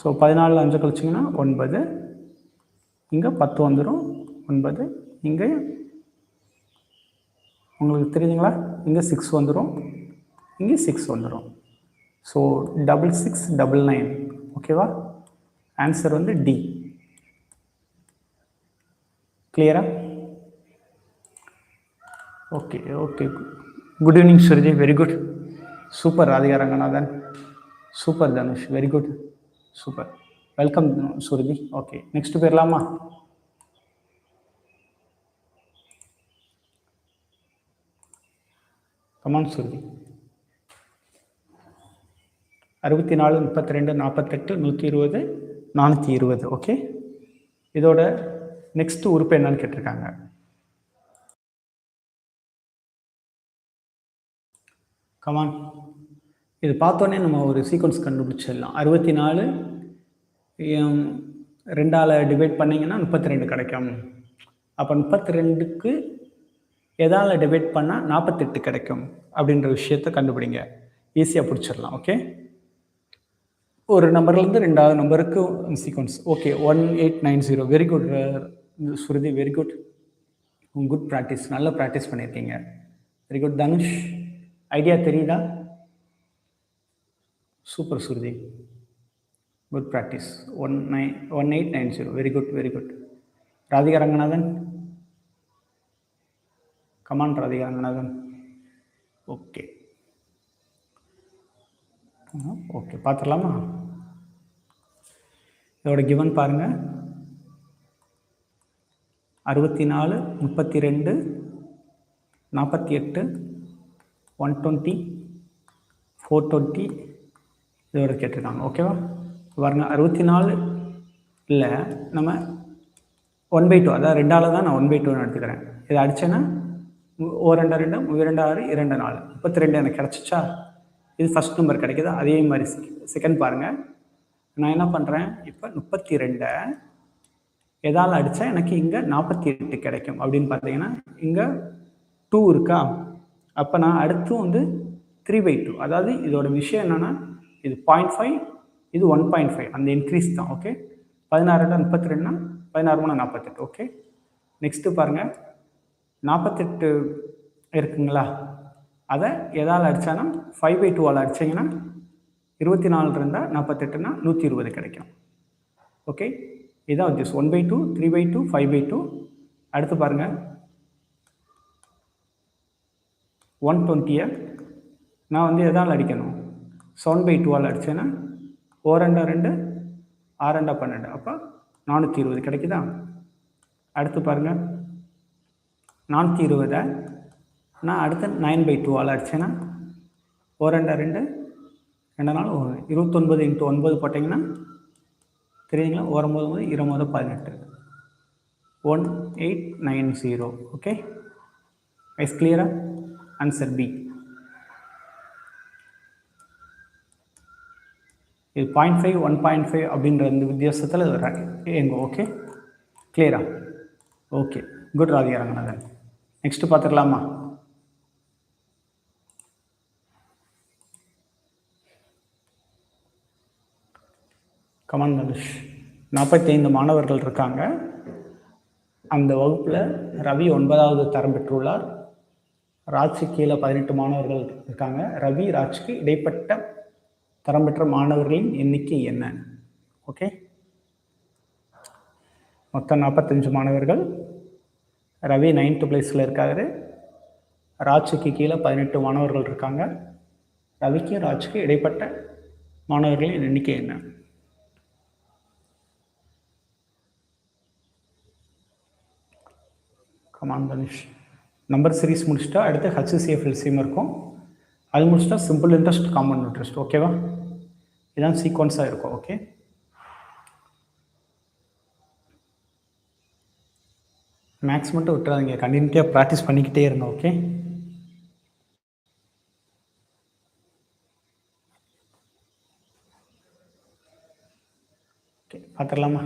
ஸோ 14 5 கழிச்சிங்கன்னா 9, இங்கே 10 வந்துடும் 9, இங்கே உங்களுக்கு தெரியுதுங்களா, இங்கே 6 வந்துடும், இங்கே 6 வந்துடும். ஸோ 6699. ஓகேவா? ஆன்சர் வந்து டி. கிளியரா? Okay okay. Good evening Shruti, very good. Super Radhika Ranganathan, super Dhanush, very good, super. Welcome Shruti. Okay, next போயிடலாமா? கமான் சுருதி. 64 32 48 120 420. ஓகே, இதோட நெக்ஸ்ட் உறுப்பு என்னன்னு கேட்டிருக்காங்க. கமான், இது பார்த்தோன்னே நம்ம ஒரு சீக்வன்ஸ் கண்டுபிடிச்சிடலாம். 64 2ஆல் டிவைட் பண்ணிங்கன்னா 32 கிடைக்கும். அப்போ 32க்கு எதால் டிவைட் பண்ணால் 48 கிடைக்கும் அப்படின்ற விஷயத்தை கண்டுபிடிங்க. ஈஸியாக பிடிச்சிடலாம். ஓகே, ஒரு நம்பர்லேருந்து 2வது நம்பருக்கு sequence. Okay, 1890. Very good Shruti, very good. Good practice, நல்ல ப்ராக்டிஸ் பண்ணியிருக்கீங்க. Very good Dhanush. ஐடியா தெரியுதா? Super Shruti, good practice. 1890. Very good, very good. Radhika Ranganathan, come on Radhika Ranganathan. Okay okay, பார்த்துடலாமா? இதோட கிவன் பாருங்கள். 64 32 48 120 420 இதோட கேட்டிருக்காங்க. ஓகேவா? பாருங்க, 64 இல்லை, நம்ம 1/2, அதாவது 2ஆல் தான் நான் 1/2 எடுத்துக்கிறேன். இதை அடித்தேன்னா 2 2 2 6 2 4 32 எனக்கு கிடச்சிச்சா? இது ஃபஸ்ட் நம்பர் கிடைக்குதா? அதே மாதிரி செகண்ட் பாருங்கள். நான் என்ன பண்ணுறேன், இப்போ 32 எதால் அடித்தா எனக்கு இங்கே 48 கிடைக்கும் அப்படின்னு பார்த்தீங்கன்னா இங்கே 2 இருக்கா? அப்போ நான் அடுத்து வந்து 3/2, அதாவது இதோட விஷயம் என்னென்னா இது 0.5, இது 1.5, அந்த இன்க்ரீஸ் தான். ஓகே, 16 32னா 16 48. ஓகே, நெக்ஸ்ட்டு பாருங்கள், 48 இருக்குங்களா? அதை எதால் அடித்தானா 5/2ஆல் அடிச்சிங்கன்னா 24 இருந்தால் 48னா 120 கிடைக்கும். ஓகே, இதுதான் வித்தியாசம். 1/2 3/2 5/2. அடுத்து பாருங்கள், 120 நான் வந்து எதால் அடிக்கணும், 7/2ஆல் அடித்தேன்னா 4 2 6 12, அப்போ 420 கிடைக்குதா? அடுத்து பாருங்கள், 420 நான் அடுத்து 9/2ஆல் அடித்தேன்னா 4 2 2 4 29 × 9 போட்டிங்கன்னா தெரியுங்களா? 9 20 18 1890. ஓகே, இஸ் கிளியரா? Answer B. இது 0.5 1.5 அப்படின்ற இந்த வித்தியாசத்தில் எங்க. ஓகே, கிளியரா? Okay, good Radhika Ranganathan. Next பார்த்துக்கலாமா? கமான் தனுஷ். 45 மாணவர்கள் இருக்காங்க. அந்த வகுப்பில் ரவி 9வது தரம் பெற்றுள்ளார். ராஜ்க்கு கீழே 18 மாணவர்கள் இருக்காங்க. ரவி ராஜ்க்கு இடைப்பட்ட தரம் பெற்ற மாணவர்களின் எண்ணிக்கை என்ன? ஓகே, மொத்தம் 45 மாணவர்கள். ரவி 9th பிளேஸில் இருக்காரு. ராஜுக்கு கீழே 18 மாணவர்கள் இருக்காங்க. ரவிக்கு ராஜுக்கு இடைப்பட்ட மாணவர்களின் எண்ணிக்கை என்ன? கமான் தனுஷ். நம்பர் சீரிஸ் முடிச்சுட்டா அடுத்து HCF LCM இருக்கும். அது முடிச்சுட்டா சிம்பிள் இன்ட்ரெஸ்ட், காம்பவுண்ட் இன்ட்ரெஸ்ட். ஓகேவா? இதுதான் சீக்வன்ஸாக இருக்கும். ஓகே, மேக்ஸ் மட்டும் விட்டுறாதீங்க, கண்டினியூட்டியாக ப்ராக்டிஸ் பண்ணிக்கிட்டே இருங்க. ஓகே, ஓகே பார்த்துடலாமா?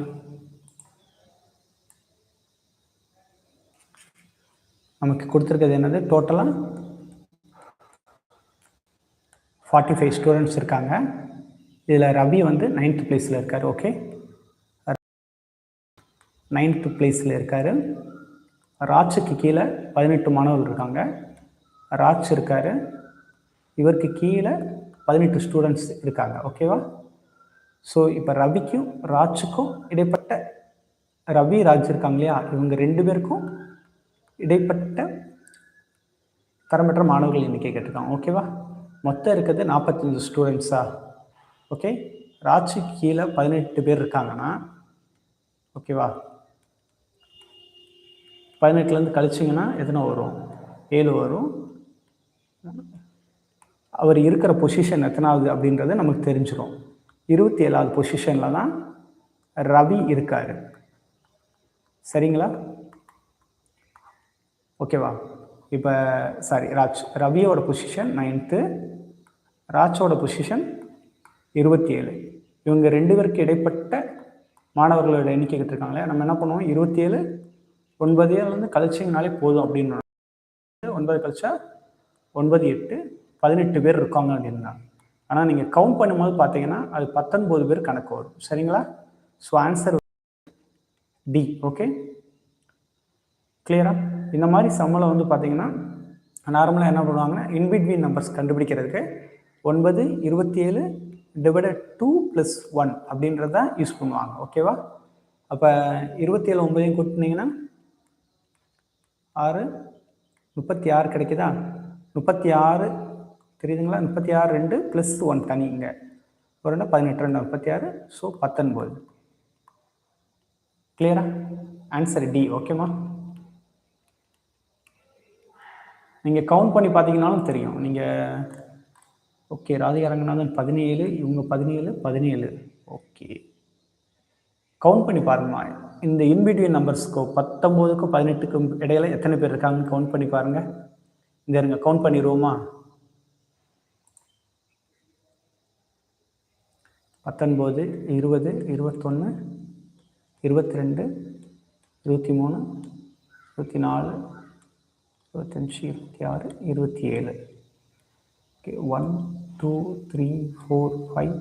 நமக்கு கொடுத்துருக்கிறது என்னது? டோட்டலாக 45 ஸ்டூடெண்ட்ஸ் இருக்காங்க. இதில் ரவி வந்து 9th பிளேஸில் இருக்கார். ஓகே, 9th பிளேஸில் இருக்கார். ராஜுக்கு கீழே 18 மாணவர்கள் இருக்காங்க. ராஜ் இருக்கார். இவருக்கு கீழே 18 ஸ்டூடெண்ட்ஸ் இருக்காங்க. ஓகேவா? ஸோ இப்போ ரவிக்கும் ராஜுக்கும் இடைப்பட்ட, ரவி ராஜ் இருக்காங்க இல்லையா, இவங்க 2 பேருக்கும் இடைப்பட்ட தரமற்ற மாணவர்கள் எண்ணிக்கை கேட்டிருக்காங்க. ஓகேவா? மொத்தம் இருக்கிறது 45 ஸ்டூடெண்ட்ஸா? ஓகே, ராஜுக்கு கீழே 18 பேர் இருக்காங்கன்னா, ஓகேவா, 18லேருந்து கழிச்சிங்கன்னா எத்தனை வரும்? 7 வரும். அவர் இருக்கிற பொசிஷன் எத்தனாவது அப்படின்றது நமக்கு தெரிஞ்சிடும். 27வது பொசிஷனில் தான் ரவி இருக்கார். சரிங்களா? ஓகேவா? இப்போ சாரி, ரவியோட பொசிஷன் 9th, ராஜோட பொசிஷன் 27. இவங்க 2 பேருக்கு இடைப்பட்ட மாணவர்களோட எண்ணிக்கை கேட்டிருக்காங்களே, நம்ம என்ன பண்ணுவோம்? 27 9 கழிச்சிங்கனாலே போதும் அப்படின்னு. 9 கழிச்சா 9 8 18 பேர் இருக்காங்க அப்படின்னா. ஆனால் நீங்கள் கவுண்ட் பண்ணும்போது பார்த்தீங்கன்னா அது 19 பேர் கணக்கு வரும். சரிங்களா? So answer D. ஓகே, கிளியரா? இந்த மாதிரி சம்மில் வந்து பார்த்தீங்கன்னா நார்மலாக என்ன பண்ணுவாங்கன்னா, இன்பிட்வீன் நம்பர்ஸ் கண்டுபிடிக்கிறதுக்கு 9 27 டிவைடட் 2 + 1 அப்படின்றத யூஸ் பண்ணுவாங்க. ஓகேவா? அப்போ 27 9 கூட்டினீங்கன்னா 6 36 கிடைக்குதா? 36 தெரியுதுங்களா? 36 2 + 1 தனி இங்கே ஒரு 18 2 36. ஸோ 19. கிளியரா? Answer D. ஓகேம்மா? நீங்கள் கவுண்ட் பண்ணி பார்த்தீங்கன்னாலும் தெரியும். நீங்கள் ஓகே, ராதிகா ரங்கநாதன் 17, இவங்க 17 17. ஓகே, கவுண்ட் பண்ணி பாருங்கம்மா. இந்த இன்பிட்வீன் நம்பர்ஸ்க்கும் 19க்கும் 18க்கும் இடையில எத்தனை பேர் இருக்காங்கன்னு கவுண்ட் பண்ணி பாருங்க. இந்த இருங்க, கவுண்ட் பண்ணிடுவோமா? 19 20 21 22 23 24 25 26 27. ஓகே, 1 2 3 4 5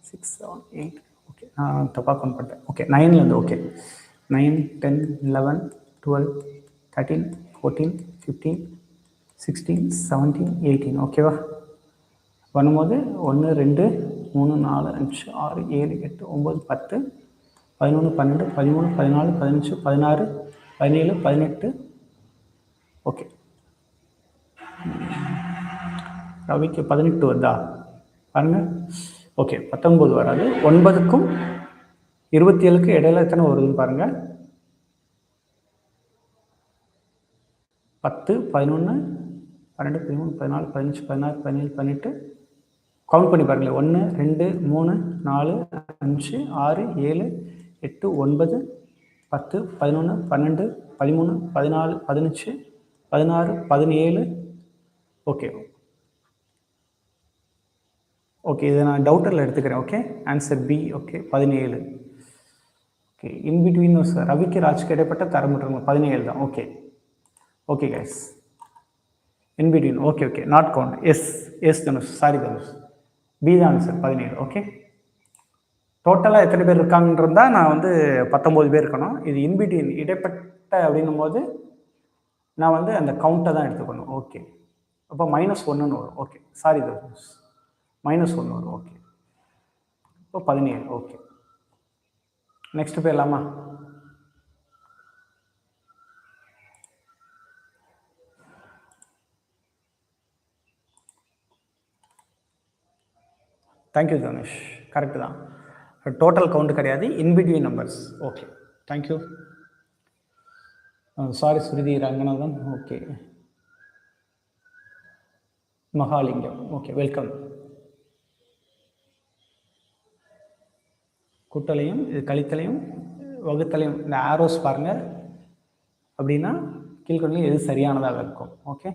6 7 8. ஓகே, நான் தப்பாக கவுண்ட் பண்ணிட்டேன். ஓகே, 9லேருந்து. ஓகே, 9 10 11 12 13 14 15 16 17 18. ஓகேவா? பண்ணும்போது 1 2 3 4 5 6 7 8 9 10 11 12 13 14 15 16 17 18. ஓகே, ரவிக்கு 18 வருதா பாருங்க. ஓகே, 19 வராது. 9க்கும் 27க்கு இடையில எத்தனை வருதுன்னு பாருங்க. 10 11 12 13 14 15 16 17 18. கவுண்ட் பண்ணி பாருங்களேன். 1 2 3 4 5 6 7 8 9 10 11 12 13 14 15 16 17. ஓகே ஓகே, இதை நான் டவுட்டரில் எடுத்துக்கிறேன். Okay, answer B. Okay, 17. Okay, in between ரவிக்கு ராஜ்க்கு இடைப்பட்ட தரமற்றவங்க 17 தான். Okay okay guys, in between. Okay okay, not count. Yes Dhanush, sorry Dhanush, B தான் ஆன்சர் 17. ஓகே, டோட்டலாக எத்தனை பேர் இருக்காங்கன்றதா நான் வந்து 19 பேர் இருக்கணும். இது இன்பிட்வீன் இடைப்பட்ட அப்படின்னும் போது நான் வந்து அந்த கவுண்ட்டை தான் எடுத்துக்கணும். ஓகே, அப்போ -1ன்னு வரும். ஓகே, சாரி தனுஷ், -1 வரும். ஓகே, இப்போ 17. ஓகே, நெக்ஸ்ட் போயிடலாமா? தேங்க்யூ தனுஷ். கரெக்டு தான். டோட்டல் கவுண்ட் கிடையாது, in between numbers. Okay, thank you. Sorry Shruti Ranganathan. Okay, Mahalingam. Okay, welcome. கூட்டலையும் இது கழித்தலையும் வகுத்தலையும் இந்த ஆரோஸ் பாருங்கள். அப்படின்னா கீழ்கொண்டு எது சரியானதாக இருக்கும். ஓகே,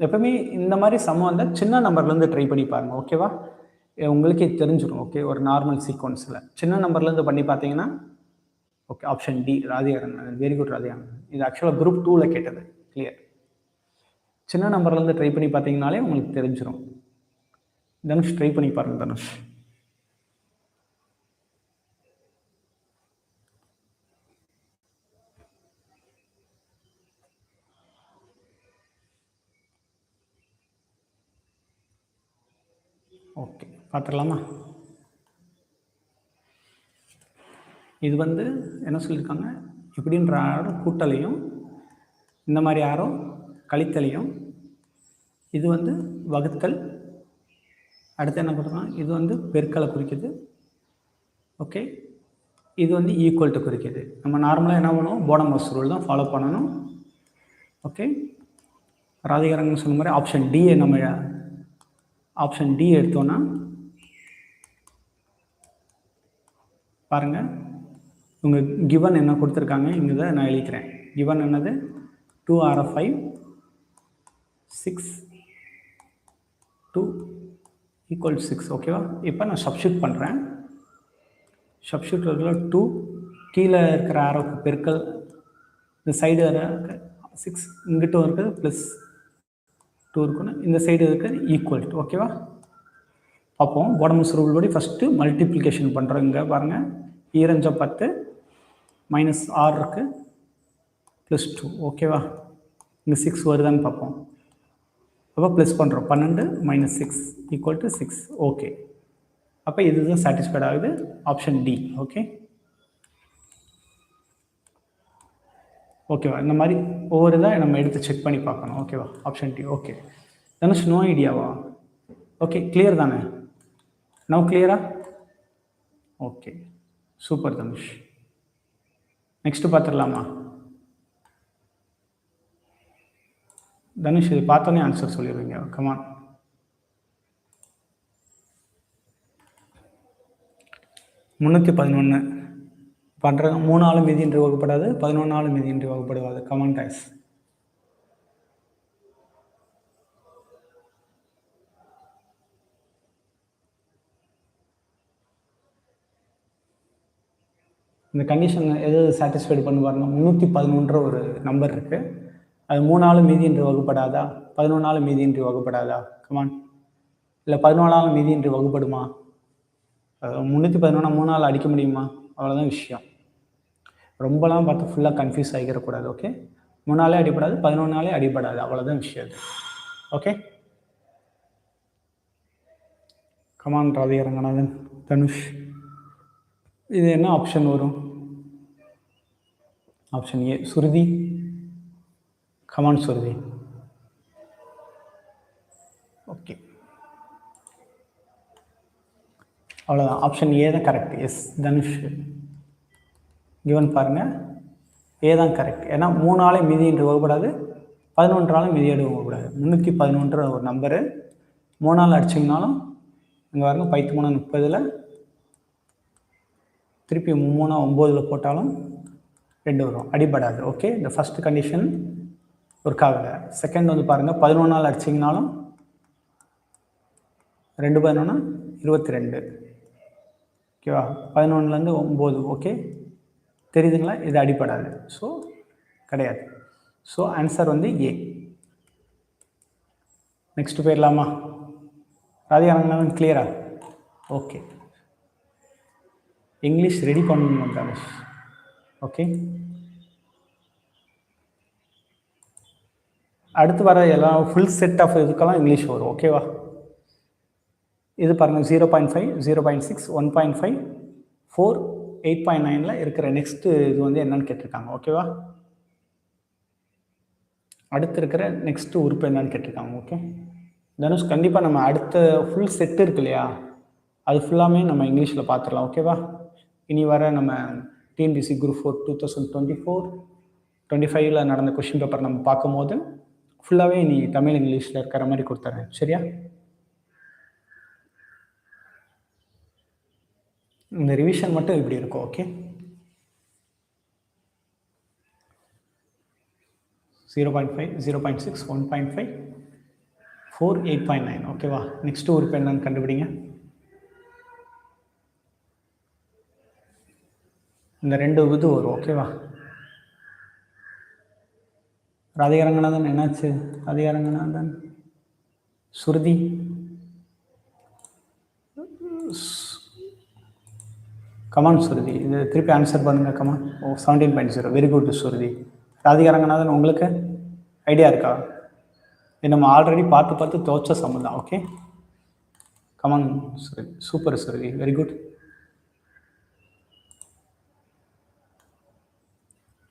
எப்பவுமே இந்த மாதிரி சமம் வந்தால் சின்ன நம்பர்லேருந்து ட்ரை பண்ணி பாருங்கள். ஓகேவா, உங்களுக்கே தெரிஞ்சிடும். ஓகே, ஒரு நார்மல் சீக்வன்ஸில் சின்ன நம்பர்லேருந்து பண்ணி பார்த்தீங்கன்னா ஓகே. ஆப்ஷன் டி ராதிகாரன். வெரி குட் ராதிகாரன். இது ஆக்சுவலாக குரூப் 2ல் கேட்டது. கிளியர். சின்ன நம்பர்லேருந்து ட்ரை பண்ணி பார்த்தீங்கனாலே உங்களுக்கு தெரிஞ்சிடும். தனுஷ் ட்ரை பண்ணி பாருங்கள். தனுஷ் ஓகே, பார்த்துடலாமா? இது வந்து என்ன சொல்லியிருக்காங்க, இப்படின்ற ஆரோ கூட்டலையும் இந்த மாதிரி ஆரோ கழித்தலையும், இது வந்து வகுத்தல், அடுத்து என்ன கொடுக்குறாங்க, இது வந்து பெருக்கலை குறிக்குது. ஓகே, இது வந்து ஈக்குவல் டு குறிக்குது. நம்ம நார்மலாக என்ன பண்ணுவோம், போனமஸ் ரூல் தான் ஃபாலோ பண்ணணும். ஓகே, ராதிகாரங்கன்னு சொன்ன மாதிரி ஆப்ஷன் டி நம்ம ஆப்ஷன் டி எடுத்தோன்னா பாருங்கள், இவங்க கிவன் என்ன கொடுத்துருக்காங்க இங்கே தான் நான் எழுதிக்கிறேன். கிவன் என்னது 2R5 6 2 ஈக்குவல் 6. ஓகேவா, இப்போ நான் சப்ஸ்டியூட் பண்ணுறேன். சப்ஸ்டியூட் 2 கீழே இருக்கிற ஆரோக்கு பெருக்கல், இந்த சைடு 6 இங்கிட்டும் இருக்குது ப்ளஸ் 2 இருக்குன்னு, இந்த சைடு இருக்குது ஈக்குவல் டு. ஓகேவா, பார்ப்போம். போடமஸ் ரூல் படி ஃபஸ்ட்டு மல்டிப்ளிகேஷன் பண்ணுறோம். இங்கே பாருங்கள், 2 10 மைனஸ் 6 இருக்குது ப்ளஸ் 2. ஓகேவா, இங்கே 6 வருதான்னு பார்ப்போம். அப்போ ப்ளஸ் பண்ணுறோம், 12 மைனஸ் 6 ஈக்குவல் டு 6. ஓகே, அப்போ இதுதான் சாட்டிஸ்ஃபைட் ஆகுது. Option D. ஓகே, ஓகேவா, இந்த மாதிரி ஒவ்வொரு இதாக நம்ம எடுத்து செக் பண்ணி பார்க்கணும். ஓகேவா, option D. Okay Dhanush, no ஐடியாவா? ஓகே, கிளியர் தானே? நவ் கிளியரா? Okay, super Dhanush. நெக்ஸ்ட்டு பார்த்துடலாமா? தனுஷ் இது பார்த்தோன்னே ஆன்சர் சொல்லிடுவீங்க. கமான். முந்நூற்றி 11 பண்ணுறாங்க. 3 ஆளும் மீதி என்று வகுப்படாது, 11 ஆளும் மீதி என்று வகுப்படுவாது. Come on guys. இந்த கண்டிஷன் எது சாட்டிஸ்ஃபைடு பண்ணி பாருங்கள். 311 ஒரு நம்பர் இருக்குது, அது 3 ஆளும் மீதி என்று வகுப்படாதா, 11 ஆளும் மீதி என்று வகுப்படாதா? கமான். இல்லை 14 ஆளும் மீதி என்று வகுப்படுமா? 311 3 ஆள் அடிக்க முடியுமா? அவ்வளோதான் விஷயம். ரொம்பலாம் பார்த்து ஃபுல்லாக கன்ஃபியூஸ் ஆகிக்கிறக்கூடாது. ஓகே, 3 நாளே அடிப்படாது, 11 நாளே அடிப்படாது, அவ்வளோதான் விஷயம் அது. Okay, come on Radhi Ranganathan. தனுஷ், இது என்ன ஆப்ஷன் வரும்? Option A. Shruti, come on Shruti. Okay, அவ்வளோதான். ஆப்ஷன் ஏ தான் கரெக்ட். எஸ் தனுஷ். கிவன் பாருங்கள், ஏ தான் கரெக்ட். ஏன்னா 3 ஆளே மீதி என்று வகுப்படாது, 11 ஆளும் மீதி என்று வகுப்படாது. 311 ஒரு நம்பரு 3 ஆள் அடிச்சிங்கனாலும் இங்கே பாருங்கள், 5 3 30, திருப்பி 3 9 போட்டாலும் 2 வரும், அடிபடாது. ஓகே, இந்த ஃபஸ்ட் கண்டிஷன் ஒர்க் ஆகலை. செகண்ட் வந்து பாருங்கள், 11 ஆள் அடிச்சிங்கனாலும் 2 11 22. ஓகேவா, 11லேருந்து 9. ஓகே, தெரியுதுங்களா? இது அடிப்படாது, ஸோ கிடையாது. ஸோ ஆன்சர் வந்து ஏ. நெக்ஸ்ட் போயிடலாமா? ராதிகாரங்கநாதன் கிளியரா? ஓகே, இங்கிலீஷ் ரெடி பண்ணணும் தனுஷ். ஓகே, அடுத்து வர எல்லாம் ஃபுல் செட் ஆஃப் இதுக்கெல்லாம் இங்கிலீஷ் வரும். ஓகேவா, இது பாருங்கள், 0.5 0.6 1.5 4 8.9 இருக்கிற நெக்ஸ்ட்டு இது வந்து என்னன்னு கேட்டிருக்காங்க. ஓகேவா, அடுத்து இருக்கிற நெக்ஸ்ட்டு உறுப்பு என்னன்னு கேட்டிருக்காங்க. ஓகே தனுஷ், கண்டிப்பாக நம்ம அடுத்த ஃபுல் செட்டு இருக்கு இல்லையா, அது ஃபுல்லாமே நம்ம இங்கிலீஷில் பார்த்துடலாம். ஓகேவா? இனி வர நம்ம டிஎன்பிஎஸ்சி குரூப் 4 2024 25ல் நடந்த கொஷின் பேப்பர் நம்ம பார்க்கும்போது ஃபுல்லாகவே இனி தமிழ் இங்கிலீஷில் இருக்கிற மாதிரி கொடுத்துறேன். சரியா? இந்த ரிவிஷன் மட்டும் இப்படி இருக்கும். ஓகே, 0.5, 0.6, 1.5, 4, 8.9. ஓகேவா? நெக்ஸ்ட் உறுப்பு என்னன்னு கண்டுபிடிங்க. இந்த 2 இது வரும். ஓகேவா? ராதிகா ரங்கநாதன் என்னாச்சு? ராதிகா ரங்கநாதன், சுருதி, கமான் சுருதி, இது திருப்பி ஆன்சர் பண்ணுங்க. கமான். 17.0. வெரி குட் சுருதி. ராதிகா ரங்கநாதன், உங்களுக்கு ஐடியா இருக்கா? இது நம்ம ஆல்ரெடி பார்த்து தோச்ச சம்மந்தம் தான். ஓகே, கமான் சுருதி, சூப்பர் சுருதி, வெரி குட்.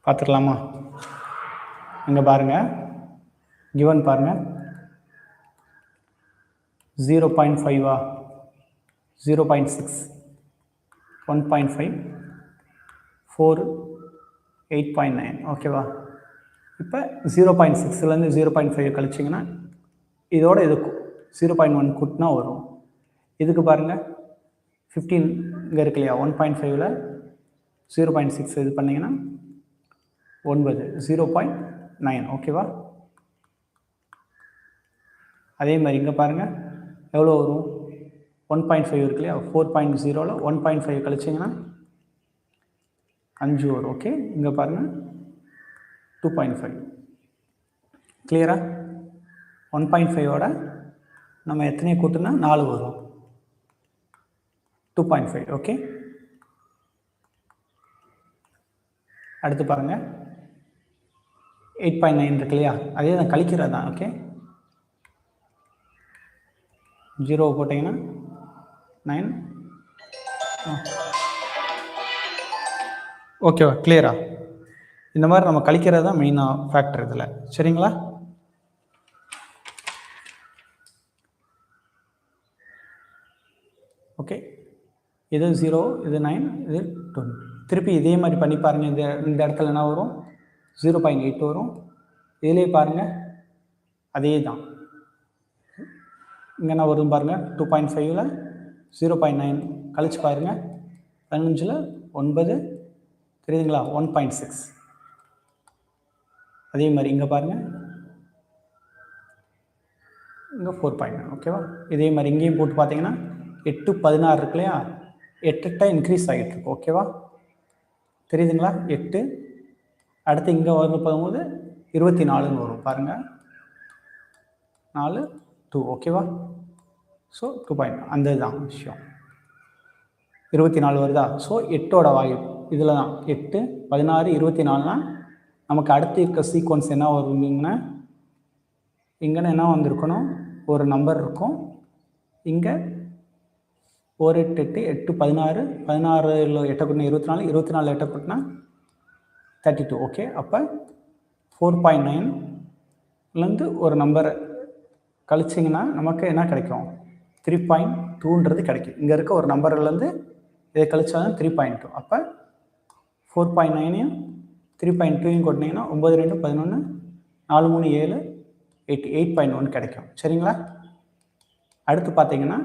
பார்த்துக்கலாமா? இங்கே பாருங்க, கிவன் பாருங்க, 0.5, 0.6, 1.5, 4, 8.9. ஓகேவா? இப்போ 0.6லேருந்து 0.5 கழிச்சிங்கன்னா இதோட இது 0.1 கூட்டினா வரும். இதுக்கு பாருங்கள், 15 இங்கே இருக்கு இல்லையா? 1.5ல் 0.6 இது பண்ணிங்கன்னா 9, 0.9. ஓகேவா? அதே மாதிரி இங்கே பாருங்கள், எவ்வளோ வரும்? 1.5 இருக்கு இல்லையா? 4.0ல் 1.5 கழிச்சிங்கன்னா 5 வரும். ஓகே, இங்கே பாருங்கள் 2.5. கிளியரா? 1.5ஓட நம்ம எத்தனையை கூட்டுனா 4 வரும். 2.5. ஓகே, அடுத்து பாருங்கள், 8.9 இருக்கு இல்லையா? அதே தான் கழிக்கிறது தான். ஓகே, 0 போட்டிங்கன்னா 9. ஓகேவா? கிளியரா? இந்த மாதிரி நம்ம கழிக்கிறது தான் மெயினாக ஃபேக்டர் இதில். சரிங்களா? ஓகே, இது 0, இது 9, இது 20. திருப்பி இதே மாதிரி பண்ணி பாருங்கள். இந்த இடத்துல என்ன வரும்? 0.8 வரும். இதிலே பாருங்கள், அதே தான். இங்கே என்ன வரும் பாருங்கள், 2.5ல் 0.9 கழிச்சு பாருங்கள், 15ல் 9, தெரியுதுங்களா? 1.6. அதே மாதிரி இங்கே பாருங்கள், இங்கே 4.9. ஓகேவா? இதே மாதிரி இங்கேயும் போட்டு பார்த்தீங்கன்னா 8, 16 இருக்கு இல்லையா? 8 இன்க்ரீஸ் ஆகிட்டு இருக்கு. ஓகேவா? தெரியுதுங்களா? 8. அடுத்து இங்கே வரும்போது 24ன்னு வரும் பாருங்கள், 4, 2. ஓகேவா? ஸோ 2. அந்த தான் விஷயம். 24 வருதா? ஸோ 8ஓட வாயு இதில் தான் 8, 16, 24னா நமக்கு அடுத்து இருக்க சீக்வன்ஸ் என்ன வருங்கன்னா, இங்கன்னு என்ன வந்திருக்கணும்? ஒரு நம்பர் இருக்கும். இங்கே 4, 8, 8, 16, 16ல் 8 கூட்டினா 24, 24 8 கூட்டினா 32. ஓகே, அப்போ 4.9லேருந்து ஒரு நம்பரை கழிச்சிங்கன்னா நமக்கு என்ன கிடைக்கும்? 3.2ன்றது கிடைக்கும். இங்கே இருக்க ஒரு நம்பர்லேருந்து இதை கழிச்சா தான் 3.2. அப்போ 4.9ஐயும் 3.2ஐயும் கொட்டினீங்கன்னா 9, 2, 11, 4, 3, 7, 8, 8.1 கிடைக்கும். சரிங்களா? அடுத்து பார்த்தீங்கன்னா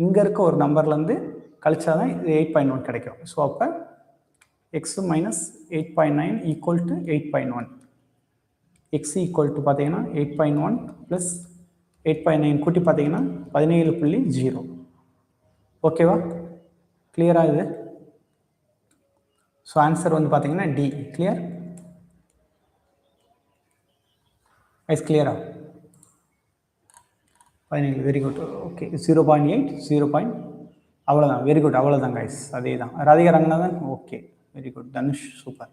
இங்கே இருக்க ஒரு நம்பர்லேருந்து கழிச்சா தான் இது 8.1 கிடைக்கும். ஸோ அப்போ X minus 8.9 equal to 8.1. X equal to பார்த்தீங்கன்னா 8.1 ப்ளஸ் 8.9 கூட்டி பார்த்தீங்கன்னா 17.0. ஓகேவா? கிளியரா இது? ஸோ ஆன்சர் வந்து பார்த்தீங்கன்னா டி. கிளியர்? ஐஸ் கிளியரா? 17. Very good. ஓகே, 0.8, 0. அவ்வளோதான். வெரி குட், அவ்வளோதான் கைஸ். அதே தான். Radhika Ranganathan, okay, very good. Dhanush, super.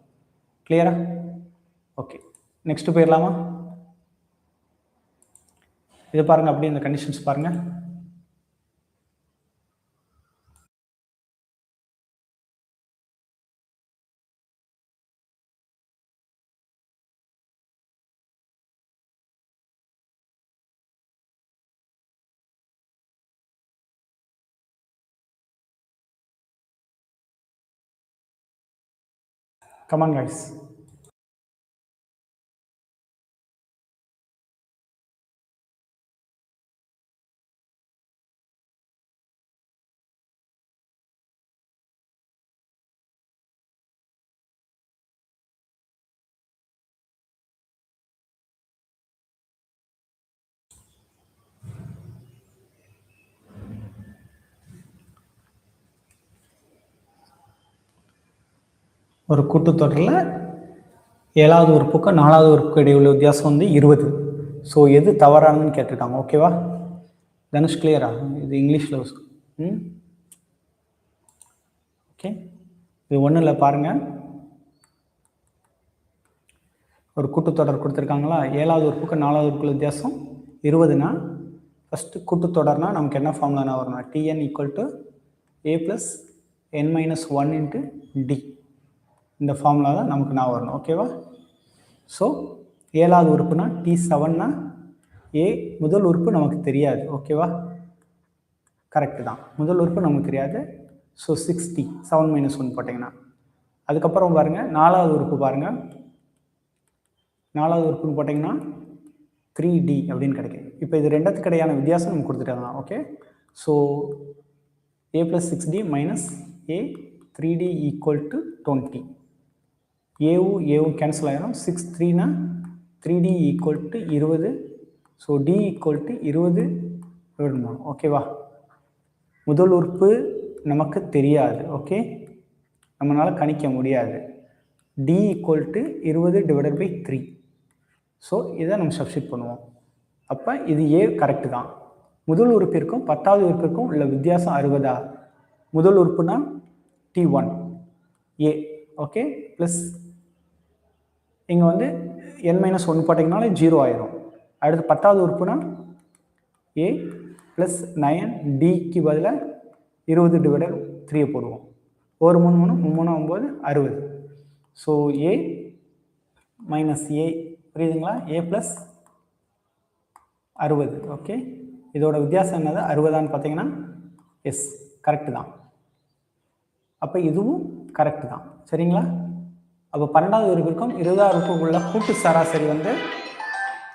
கிளியரா? ஓகே, நெக்ஸ்ட் போயிடலாமா? இது பாருங்கள், அப்படியே இந்த கண்டிஷன்ஸ் பாருங்கள். Come on, guys. ஒரு கூட்டுத்தொடரில் 7வது உறுப்புக்கும் 4வது உறுப்புக்கும் இடையே உள்ள வித்தியாசம் வந்து 20. ஸோ எது தவறானதுன்னு கேட்டிருக்காங்க. ஓகேவா? தனுஷ் கிளியரா? இது இங்கிலீஷில் ஓகே, இது ஒன்றும் இல்லை பாருங்கள். ஒரு கூட்டுத்தொடர் கொடுத்துருக்காங்களா, 7வது உறுப்புக்கு 4வது உறுப்புக்கு வித்தியாசம் 20னா ஃபஸ்ட்டு கூட்டுத்தொடர்னா நமக்கு என்ன ஃபார்முலானா வரும்னா Tn = a + n - 1 × d. இந்த ஃபார்முலா தான் நமக்கு நான் வரணும். ஓகேவா? ஸோ 7வது உறுப்புனா T7னா ஏ முதல் உறுப்பு நமக்கு தெரியாது. ஓகேவா? கரெக்டு தான், முதல் உறுப்பு நமக்கு தெரியாது. ஸோ 60 7 - 1 போட்டிங்கன்னா அதுக்கப்புறம் பாருங்கள் 4வது உறுப்பு பாருங்கள். 4வது உறுப்புன்னு போட்டிங்கன்னா 3d அப்படின்னு கிடைக்கும். இப்போ இது ரெண்டுத்துக்கு இடையான வித்தியாசம் நம்ம கொடுத்துட்டாங்க. Okay, so a + 6d - a 3d = 20. ஏவும் கேன்சல் ஆகிடும். 6 3னா 3d = 20. So d = 20 / 3. ஓகேவா? முதல் உறுப்பு நமக்கு தெரியாது. ஓகே, நம்மளால் கணிக்க முடியாது. d = 20 / 3. ஸோ இதை நம்ம சப்ஸ்டிட் பண்ணுவோம். அப்போ இது ஏ கரெக்டு தான். முதல் உறுப்பிற்கும் 10வது உறுப்பிற்கும் உள்ள வித்தியாசம் 60. முதல் உறுப்புனா T1 ஏ. ஓகே, ப்ளஸ் இங்கே வந்து n - 1 போட்டிங்கனாலே 0 ஆயிரும். அடுத்து 10வது உறுப்புனா a + 9dக்கு பதிலாக 20 / 3 போடுவோம். ஒரு 3 3 3 9 60. ஸோ a - a புரியுதுங்களா? a + 60. ஓகே, இதோட வித்தியாசம் என்னது 60ஆன்னு பார்த்தீங்கன்னா எஸ் கரெக்டு தான். அப்போ இதுவும் கரெக்டு தான். சரிங்களா? அப்போ 12வது உறுப்பிற்கும் 20வது உறுப்புக்கும் உள்ள கூட்டு சராசரி வந்து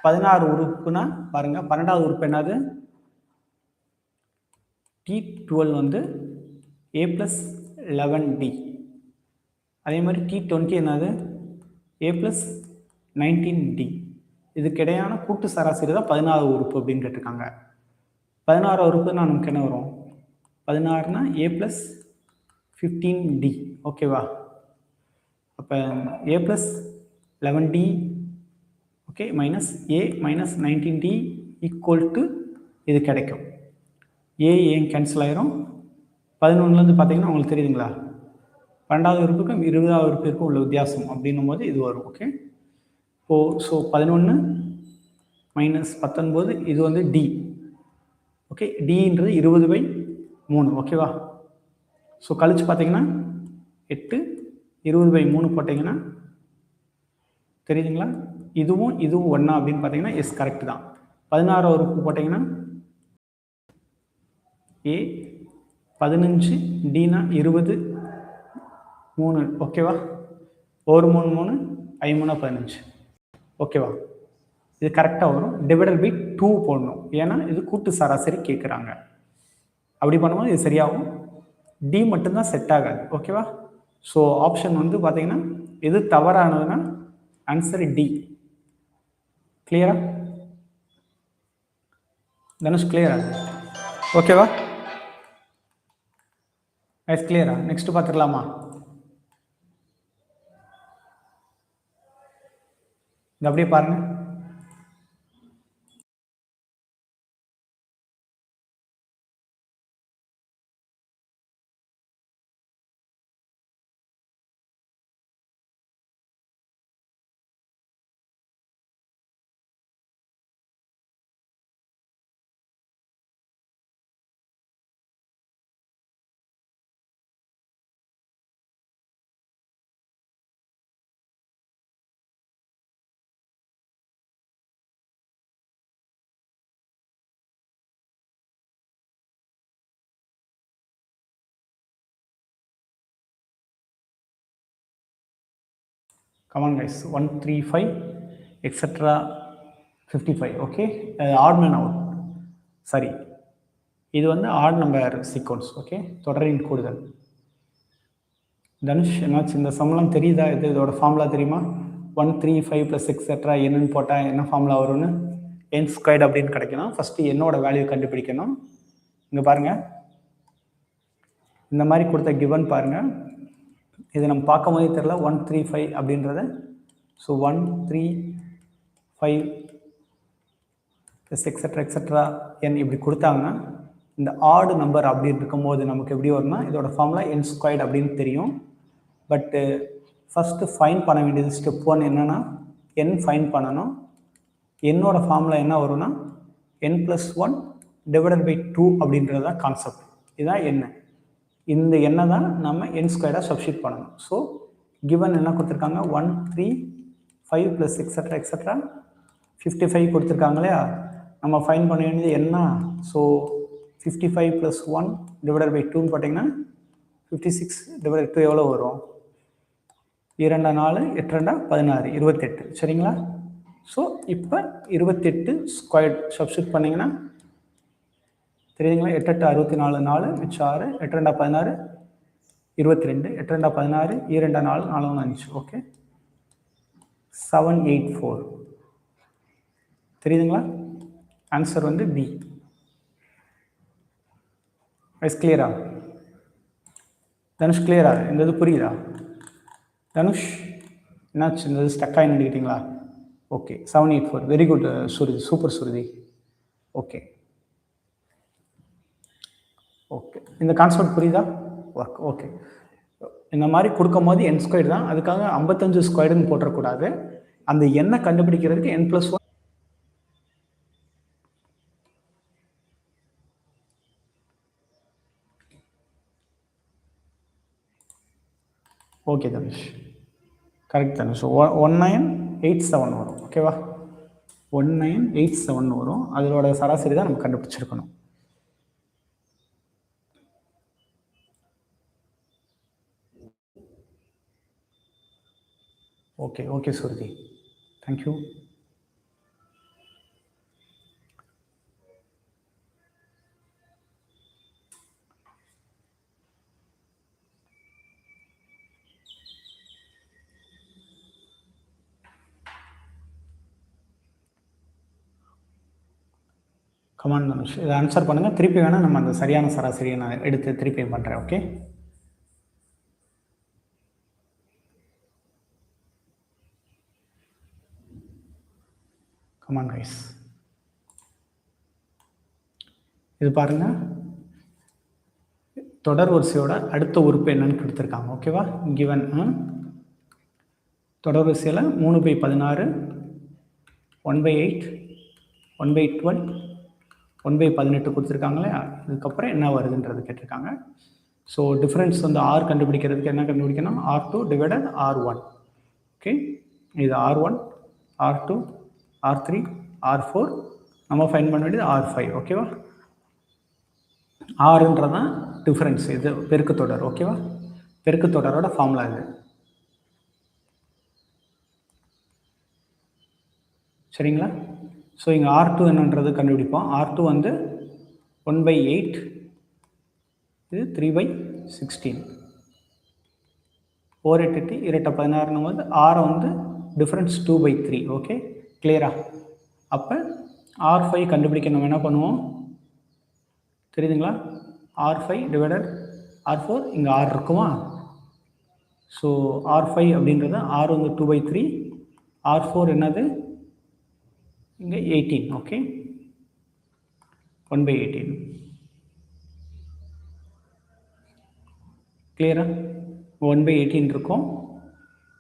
16 உறுப்புனா பாருங்கள். 12வது உறுப்பு என்னது? T12 வந்து a + 11d. அதே மாதிரி T20 என்னது? a + 19d. இதுக்கு இடையான கூட்டு சராசரி தான் 16வது உறுப்பு அப்படின்னு கேட்டிருக்காங்க. 16வது உறுப்புனா நமக்கு என்ன வரும்? 16னா a + 15d. ஓகேவா? அப்போ a + 11d okay -a - 19d = இது கிடைக்கும். ஏன் கேன்சல் ஆயிரும். 11லேருந்து பார்த்தீங்கன்னா உங்களுக்கு தெரியுதுங்களா, 12வது உறுப்புக்கும் 20வது உறுப்பிற்கும் உள்ள வித்தியாசம் அப்படின்னும் போது இது வரும். ஓகே, ஸோ 11 - 19 இது வந்து டி. ஓகே, டின்றது 20/3. ஓகேவா? ஸோ கழிச்சு பார்த்தீங்கன்னா 8 20/3 போட்டிங்கன்னா தெரியுதுங்களா, இதுவும் ஒன்றா அப்படின்னு பார்த்தீங்கன்னா எஸ் கரெக்டு தான். 16வது உறுப்பு போட்டிங்கன்னா ஏ 15 டினா 20 3. ஓகேவா? ஒரு 3 3 5 3 15. ஓகேவா? இது கரெக்டாக வரும். ÷ 2 போடணும், ஏன்னா இது கூட்டு சராசரி கேட்குறாங்க. அப்படி பண்ணும்போது இது சரியாகும். டி மட்டும்தான் செட் ஆகாது. ஓகேவா? ஸோ ஆப்ஷன் வந்து பார்த்தீங்கன்னா எது தவறானதுன்னா ஆன்சர் டி. கிளியரா? தனுஷ் கிளியரா? ஓகேவா? எஸ் கிளியரா? நெக்ஸ்ட் பார்த்துக்கலாமா? இந்த அப்படியே பாருங்கள். Come on guys 135 etcetera 55 okay odd man out சரி இது வந்து ஆட் நம்பர் சீக்வன்ஸ் ஓகே தொடரின் கூடுதல் தனுஷ் என்னாச்சு இந்த சம்லாம் தெரியுதா இதோட ஃபார்முலா தெரியுமா 135 ப்ளஸ் எக்ஸெட்ரா என்னன்னு போட்டால் என்ன ஃபார்முலா வரும்னு n ஸ்கொயர்டு அப்படின்னு கிடைக்கணும் ஃபஸ்ட்டு என்னோட வேல்யூ கண்டுபிடிக்கணும் இங்கே பாருங்கள் இந்த மாதிரி கொடுத்த கிவன் பாருங்கள் இது நம்ம பார்க்கும் போதே தெரியல 135 அப்படின்றத ஸோ 135 ப்ளஸ் எக்ஸெட்ரா n இப்படி கொடுத்தாங்கன்னா இந்த ஆடு நம்பர் அப்படின்னு இருக்கும்போது நமக்கு எப்படி வரும்னா இதோட ஃபார்முலா n ஸ்கொயர்டு அப்படின்னு தெரியும் பட்டு ஃபஸ்ட்டு ஃபைன் பண்ண வேண்டியது ஸ்டெப் 1 என்னென்னா n ஃபைன் பண்ணணும் என்னோட ஃபார்முலா என்ன வரும்னா n + 1 டிவைடட் பை 2 அப்படின்றது தான் கான்செப்ட் இதுதான் என்ன இந்த எண்ணை தான் நம்ம n ஸ்கொயர்டாக சப்ஸ்டியூட் பண்ணணும் ஸோ கிவன் என்ன கொடுத்துருக்காங்க 135 ப்ளஸ் எக்ஸெட்ரா 55 கொடுத்துருக்காங்க இல்லையா நம்ம ஃபைன் பண்ண வேண்டியது என்ன ஸோ 55 + 1 டிவைடட் பை 2 போட்டிங்கன்னா 56 டிவைடட் 2 எவ்வளோ வரும் 2 4 8 2 16 28 சரிங்களா ஸோ இப்போ 28 ஸ்கொயர் சப்ஸ்டியூட் பண்ணிங்கன்னா தெரியுதுங்களா 8 8 64 4 மிச்சம் 6 8 2 16 22 8 2 16 2 4 4 5 ஓகே 784 தெரியுதுங்களா ஆன்சர் வந்து பி வைஸ் கிளியரா தனுஷ் கிளியரா இந்த இது புரியுதா தனுஷ் என்னாச்சு இந்த இது ஸ்டக் ஆகி நினைக்கிட்டீங்களா ஓகே 784 வெரி குட் சுருதி சூப்பர் சுருதி ஓகே ஓகே இந்த கான்செப்ட் புரியுதா ஒர்க் ஓகே இந்த மாதிரி கொடுக்கும் போது n ஸ்கொயர் தான் அதுக்காக 55 ஸ்கொயர்டுன்னு போட்டுறக்கூடாது அந்த எண்ணை கண்டுபிடிக்கிறதுக்கு n + 1 okay Dhanush correct Dhanush 1987 வரும் ஓகேவா 1987 வரும் அதோட சராசரி தான் நம்ம கண்டுபிடிச்சிருக்கணும் ஓகே ஓகே சுருதி தேங்க்யூ கமான் தனுஷ் இதை ஆன்சர் பண்ணுங்கள் திருப்பி வேணால் நம்ம அந்த சரியான சராசரியை நான் எடுத்து திருப்பி பண்ணுறேன் ஓகே கமான் கைஸ் இது பாருங்கள் தொடர் வரிசையோட அடுத்த உறுப்பு என்னன்னு கொடுத்துருக்காங்க ஓகேவா கிவன் தொடர் வரிசையில் 3/16 1/8 1/12 1/18 கொடுத்துருக்காங்களே இதுக்கப்புறம் என்ன வருதுன்றது கேட்டிருக்காங்க ஸோ டிஃப்ரென்ஸ் வந்து ஆர் கண்டுபிடிக்கிறதுக்கு என்ன கண்டுபிடிக்கணும் R2 டிவைடட் R1 ஓகே இது R1 R2 R3 R4 நம்ம ஃபைன் பண்ண வேண்டியது R5 ஓகேவா ஆறுன்றதான் டிஃப்ரென்ஸ் இது பெருக்குத்தொடர் ஓகேவா பெருக்குத்தொடரோட ஃபார்முலா இது சரிங்களா ஸோ இங்கே R2 என்னன்றது கண்டுபிடிப்போம் R2 வந்து 1/8 இது 3/16 4 8 8 2 16 போது ஆரை வந்து டிஃப்ரென்ஸ் 2/3 ஓகே கிளியரா அப்போ R5 கண்டுபிடிக்க நம்ம என்ன பண்ணுவோம் தெரியுதுங்களா R5 டிவைடட் R4 இங்கே R இருக்குமா ஸோ R5 அப்படின்றது R வந்து 2/3 R4 என்னது இங்கே 18 ஓகே 1/18 கிளியரா 1/18 இருக்கும்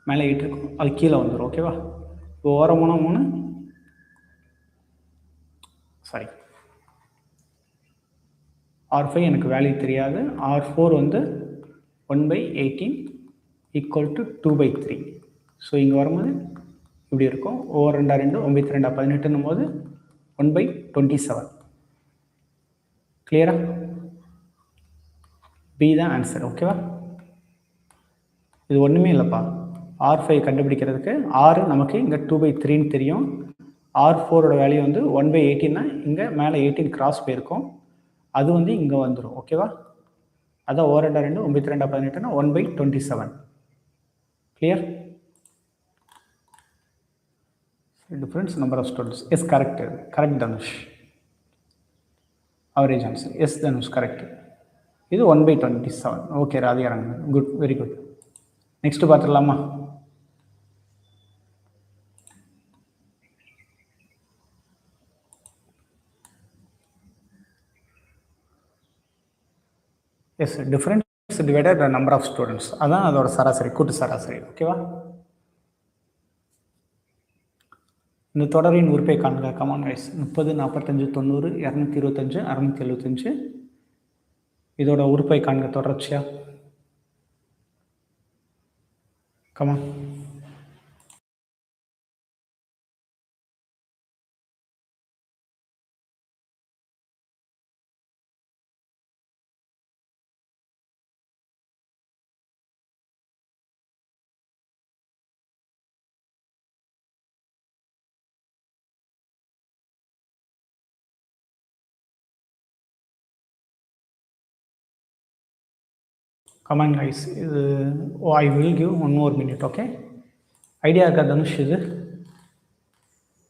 மேலே 8 இருக்கும் அது கீழே வந்துடும் ஓகேவா இப்போ ஓரமான 3 சாரி R5 எனக்கு வேல்யூ தெரியாது R4 வந்து 1/18 ஈக்குவல் டு 2/3 ஸோ இங்கே வரும்போது இப்படி இருக்கும் ஓவர் 2 2 9 2 18 போது 1/27 கிளியரா பி தான் ஆன்சர் ஓகேவா இது ஒன்றுமே இல்லைப்பா R5 கண்டுபிடிக்கிறதுக்கு R நமக்கு இங்கே 2/3ன்னு தெரியும். R4ஓட வேல்யூ வந்து 1/18னா இங்கே மேலே 18 கிராஸ் போயிருக்கும், அது வந்து இங்கே வந்துடும். ஓகேவா? அதான் 2 9 2 18னா 1/27. Clear? Difference number of students. Yes, correct. Correct, Dhanush. Average answer. Yes, Dhanush, correct. இது 1/27. ஓகே ராதிகாரங்க, குட், வெரி குட். நெக்ஸ்ட் பார்த்துடலாமா? Yes, difference divided number of students, அதான் அதோட சராசரி, கூட்டு சராசரி. ஓகேவா? இந்த தொடரின் உறுப்பை காண்க. Come on guys. 30 45 90 225 675. இதோட உறுப்பை காண்க தொடர்ச்சியா. Come on. Come on guys, I will give 1 more minute. Okay, idea இருக்கா தனுஷ்? இது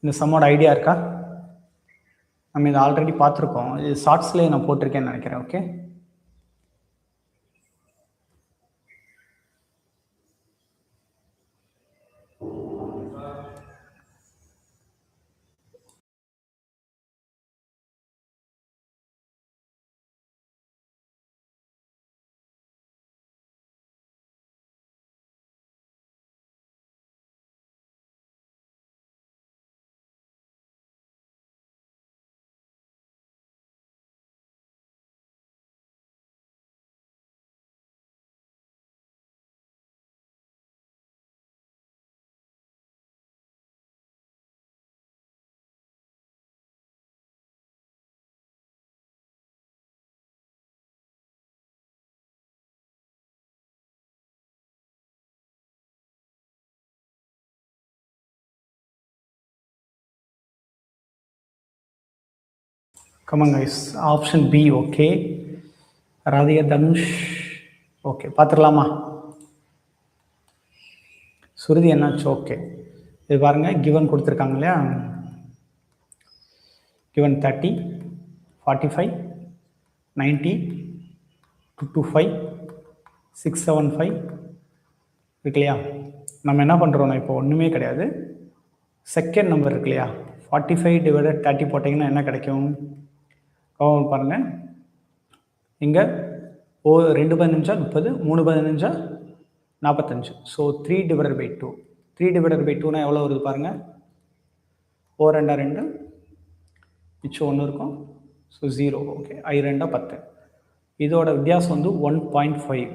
இந்த சம்மோட ஐடியா இருக்கா? நம்ம இதை ஆல்ரெடி பார்த்துருக்கோம், இது ஷார்ட்ஸ்லேயே நான் போட்டிருக்கேன்னு நினைக்கிறேன். Okay, come on guys, option B. Okay Radhika, Dhanush, okay பார்த்துடலாமா? சுருதி என்னாச்சு? ஓகே, இது பாருங்கள், கிவன் கொடுத்துருக்காங்க இல்லையா? கிவன் 30 45 90 225 675 இருக்கு இல்லையா? நம்ம என்ன பண்ணுறோம்னா இப்போ ஒன்றுமே கிடையாது, செகண்ட் நம்பர் இருக்கு இல்லையா? 45 டிவைடட் 30 போட்டிங்கன்னா என்ன கிடைக்கும்? கவுண்ட் பாருங்கள், இங்கே 2 15 30, 3 15 45. So 3 divided by 2. 3 divided by 2னா எவ்வளோ வருது பாருங்கள்? 4 2 2, மிச்சம் 1 இருக்கும். ஸோ 0. ஓகே, 2 10. இதோட வித்தியாசம் வந்து 1.5.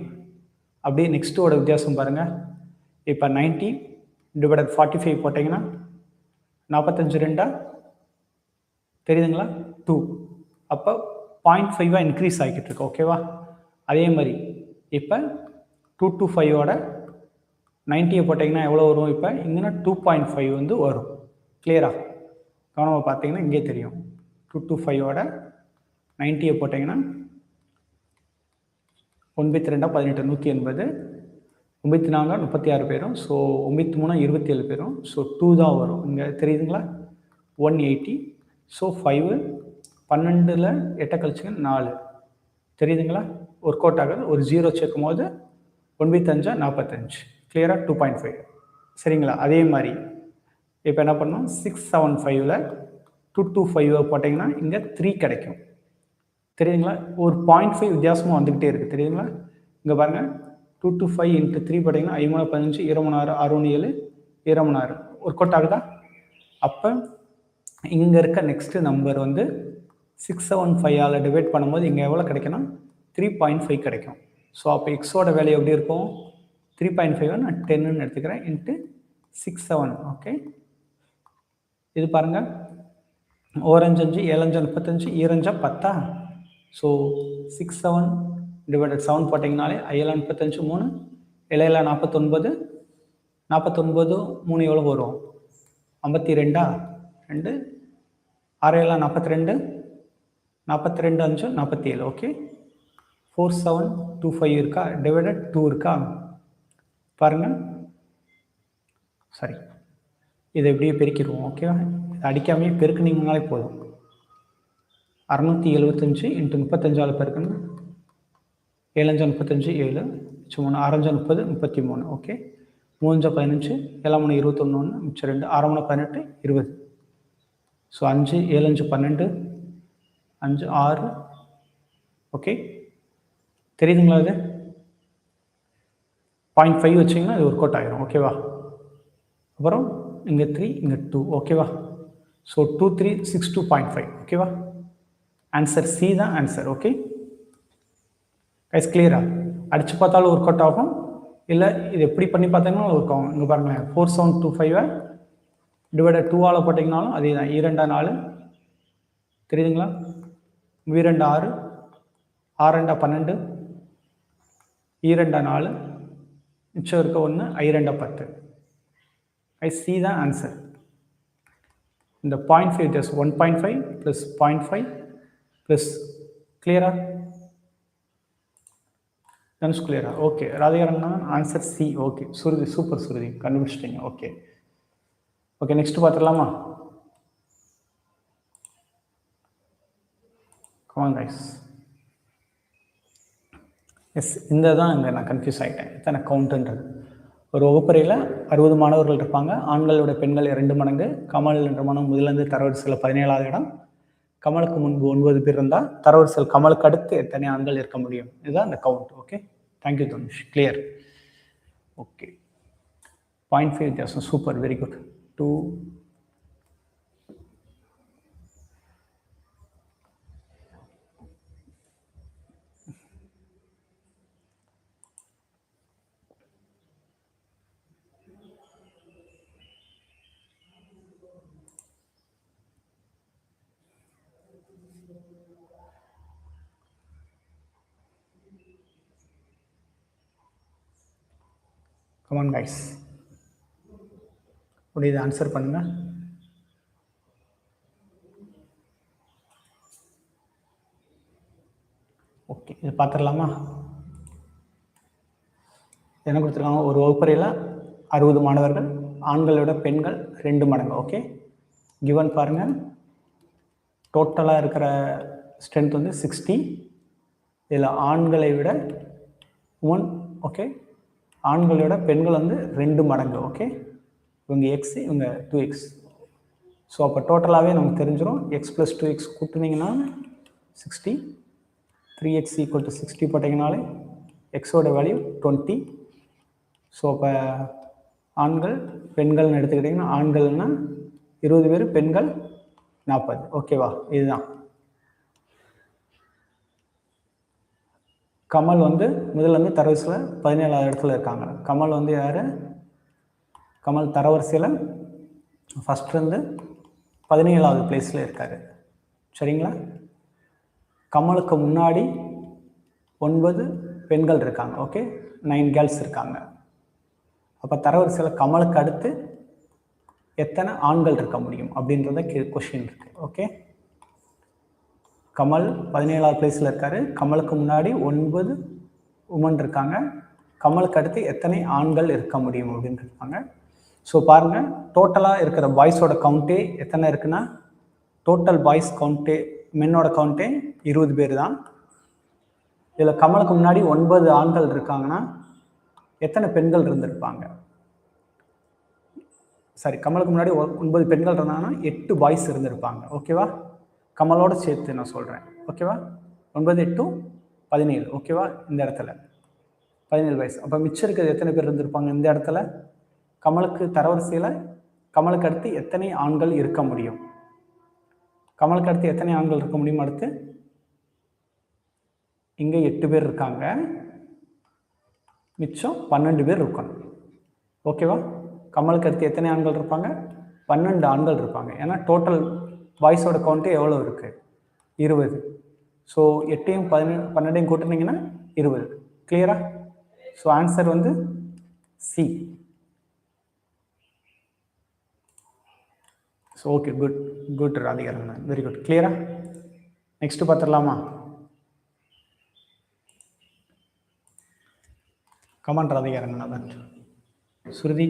அப்படியே நெக்ஸ்ட்டோட வித்தியாசம் பாருங்கள். இப்போ 90 டிவைடட் 45 போட்டிங்கன்னா 45 2 தெரியுதுங்களா? 2. அப்போ 0.5 இன்க்ரீஸ் ஆகிக்கிட்டு இருக்கு. ஓகேவா? அதே மாதிரி இப்போ 225ஓட 90 போட்டிங்கன்னா எவ்வளோ வரும்? இப்போ இங்கன்னா 2.5 வந்து வரும். கிளியரா? கவனமாக பார்த்தீங்கன்னா இங்கே தெரியும். 225ஓட 90 போட்டிங்கன்னா 92 18 180, 94 36 பேரும். ஸோ 93 27 பேரும். ஸோ 2 தான் வரும். இங்கே தெரியுதுங்களா? 180. ஸோ 5 12ல் 8 கழிச்சுங்க 4 தெரியுதுங்களா? ஒர்க் அவுட் ஆகுது. ஒரு 0 சேர்க்கும் போது 95 45. கிளியராக? 2.5. சரிங்களா? அதே மாதிரி இப்போ என்ன பண்ணோம்? 675ல் 225 போட்டிங்கன்னா இங்கே 3 கிடைக்கும். தெரியுதுங்களா? ஒரு 0.5 வித்தியாசமாக வந்துக்கிட்டே இருக்குது. தெரியுதுங்களா? இங்கே பாருங்கள், 225 × 3 போட்டிங்கன்னா 5 15 26 67 26 ஒர்க் அவுட் ஆகுதா? அப்போ இங்கே இருக்க நெக்ஸ்ட்டு நம்பர் வந்து 675ஆல் டிவைட் பண்ணும்போது இங்கே எவ்வளோ கிடைக்குன்னா 3.5 கிடைக்கும். ஸோ அப்போ எக்ஸோட வேல்யூ எப்படி இருக்கும்? 3.5 நான் 10ன்னு எடுத்துக்கிறேன் இன்ட்டு 67. ஓகே, இது பாருங்கள், 1 5 5 7 5 35 2 5 10. ஸோ 67 டிவைடட் 7 போட்டிங்கனாலே 7 35 3 7 49 49 3 எவ்வளோ வரும்? 52 2 6 7 42 42 5 47. ஓகே, 4725 இருக்கா? டிவைடட் 2 இருக்கா? பாருங்கள், சரி, இதை எப்படியே பெருக்கிடுவோம். ஓகேவா? அடிக்காமையே பெருக்குனீங்கனாலே போதும். 675 இன்ட்டு 35 பெருக்கணும். 7 5 35 7 3 6 5 30 33. ஓகே, 3 5 15 7 3 21 மிச்சம் 2 6 3 18 20. ஸோ 5 7 5 12 5 6. ஓகே, தெரியுதுங்களா? இது 0.5 வச்சிங்கன்னா இது ஒர்க் அவுட் ஆகிடும். ஓகேவா? அப்புறம் இங்கே 3 இங்கே 2. ஓகேவா? ஸோ 2 3 62.5. ஓகேவா? ஆன்சர் சி தான் ஆன்சர். ஓகே கைஸ், கிளியரா? அடித்து பார்த்தாலும் ஒர்க் அவுட் ஆகும், இல்லை இது எப்படி பண்ணி பார்த்தீங்கன்னா ஒர்க் ஆகும். இங்கே பாருங்களேன், 4725 டிவைடட் 2ஆல் போட்டிங்கனாலும் அதே தான். 2 4 தெரியுதுங்களா? 2 6 6 2 12 2 4 மிச்சம் இருக்க 1 2 10. ஐ சி தான் ஆன்சர். இந்த 0.5 ஜஸ்ட் 1.5 ப்ளஸ் 0.5 ப்ளஸ். கிளியரா? தனுஷ் கிளியரா? ஓகே, ராதிகாரண்ணா answer C. Okay, Shruti super, Shruti கண்டுபிடிச்சிட்டிங்க. ஓகே ஓகே, நெக்ஸ்ட் பார்த்துடலாமா? Come on guys. எஸ், இந்த தான் இங்கே நான் கன்ஃபியூஸ் ஆகிட்டேன். எத்தனை கவுண்ட்டுன்றது. ஒரு வகுப்பறையில் 60 மாணவர்கள் இருப்பாங்க. ஆண்களோட பெண்கள் 2 மடங்கு. கமல் என்ற மாணவன் முதலிருந்து தரவரிசையில் 17வது இடம். கமலுக்கு முன்பு 9 பேர் இருந்தால் தரவரிசையில் கமலுக்கு அடுத்து எத்தனை ஆண்கள் இருக்க முடியும்? இதுதான் அந்த count. Okay, thank you Dhanush. Clear? Okay, 0.5 வித்தியாசம். Super, very good. 2 come on guys, முடியுது? ஆன்சர் பண்ணுங்க. ஓகே, இது பார்த்துடலாமா? என்ன கொடுத்துருக்காங்க? ஒரு வகுப்பறையில் 60 மாணவர்கள். ஆண்களோட பெண்கள் 2 மடங்கு. ஓகே, கிவன் பாருங்கள். டோட்டலாக இருக்கிற ஸ்ட்ரென்த் வந்து 60. இதில் ஆண்களை விட 1. ஓகே, ஆண்களோட பெண்கள் வந்து 2 மடங்கு. ஓகே, இவங்க எக்ஸ், இவங்க 2x. ஸோ அப்போ டோட்டலாகவே நமக்கு தெரிஞ்சிடும். X plus 2x கூட்டினீங்கன்னா 60. 3x equal to 60 போட்டிங்கனாலே எக்ஸோட வேல்யூ 20. ஸோ அப்போ ஆண்கள் பெண்கள்னு எடுத்துக்கிட்டிங்கன்னா ஆண்கள்னா 20 பேர், பெண்கள் 40. ஓகேவா? இதுதான். கமல் வந்து முதல்ல வந்து தரவரிசையில் 17வது இடத்துல இருக்காங்க. கமல் வந்து யார்? கமல் தரவரிசையில் ஃபஸ்ட்லேருந்து 17வது பிளேஸில் இருக்கார். சரிங்களா? கமலுக்கு முன்னாடி 9 பெண்கள் இருக்காங்க. ஓகே, 9 கேர்ள்ஸ் இருக்காங்க. அப்போ தரவரிசையில் கமலுக்கு அடுத்து எத்தனை ஆண்கள் இருக்க முடியும் அப்படின்றத கொஷின் இருக்கு. ஓகே, கமல் 17வது பிளேஸில் இருக்காரு. கமலுக்கு முன்னாடி 9 உமன் இருக்காங்க. கமலுக்கு அடுத்து எத்தனை ஆண்கள் இருக்க முடியும் அப்படின்னு இருக்காங்க. ஸோ பாருங்கள், டோட்டலாக இருக்கிற பாய்ஸோட கவுண்டே எத்தனை இருக்குன்னா, டோட்டல் பாய்ஸ் கவுண்டே, மென்னோட கவுண்டே 20 பேர் தான். இதில் கமலுக்கு முன்னாடி 9 ஆண்கள் இருக்காங்கன்னா எத்தனை பெண்கள் இருந்திருப்பாங்க? சரி, கமலுக்கு முன்னாடி 9 பெண்கள் இருந்தாங்கன்னா 8 பாய்ஸ் இருந்திருப்பாங்க. ஓகேவா? கமலோட சேர்த்து நான் சொல்கிறேன். ஓகேவா? 9 8 17. ஓகேவா? இந்த இடத்துல 17 பாய்ஸ். அப்போ மிச்சம் இருக்கிறது எத்தனை பேர் இருந்திருப்பாங்க இந்த இடத்துல? கமலுக்கு தரவரிசையில் கமலுக்கு அடுத்து எத்தனை ஆண்கள் இருக்க முடியும்? கமலுக்கு அடுத்து எத்தனை ஆண்கள் இருக்க முடியும்? அடுத்து இங்கே 8 பேர் இருக்காங்க, மிச்சம் 12 பேர் இருக்கணும். ஓகேவா? கமலுக்கு அடுத்து எத்தனை ஆண்கள் இருப்பாங்க? 12 ஆண்கள் இருப்பாங்க. ஏன்னா டோட்டல் பாய்ஸோட கவுண்ட்டு எவ்வளோ இருக்குது? 20. ஸோ 8யும் 12யும் கூட்டினீங்கன்னா 20. கிளியரா? ஸோ ஆன்சர் வந்து C. Okay, good Radhika, very good. கிளியரா? நெக்ஸ்ட் பார்த்துடலாமா? கமான் ராதிகா ரங்கநாதன். சுருதி,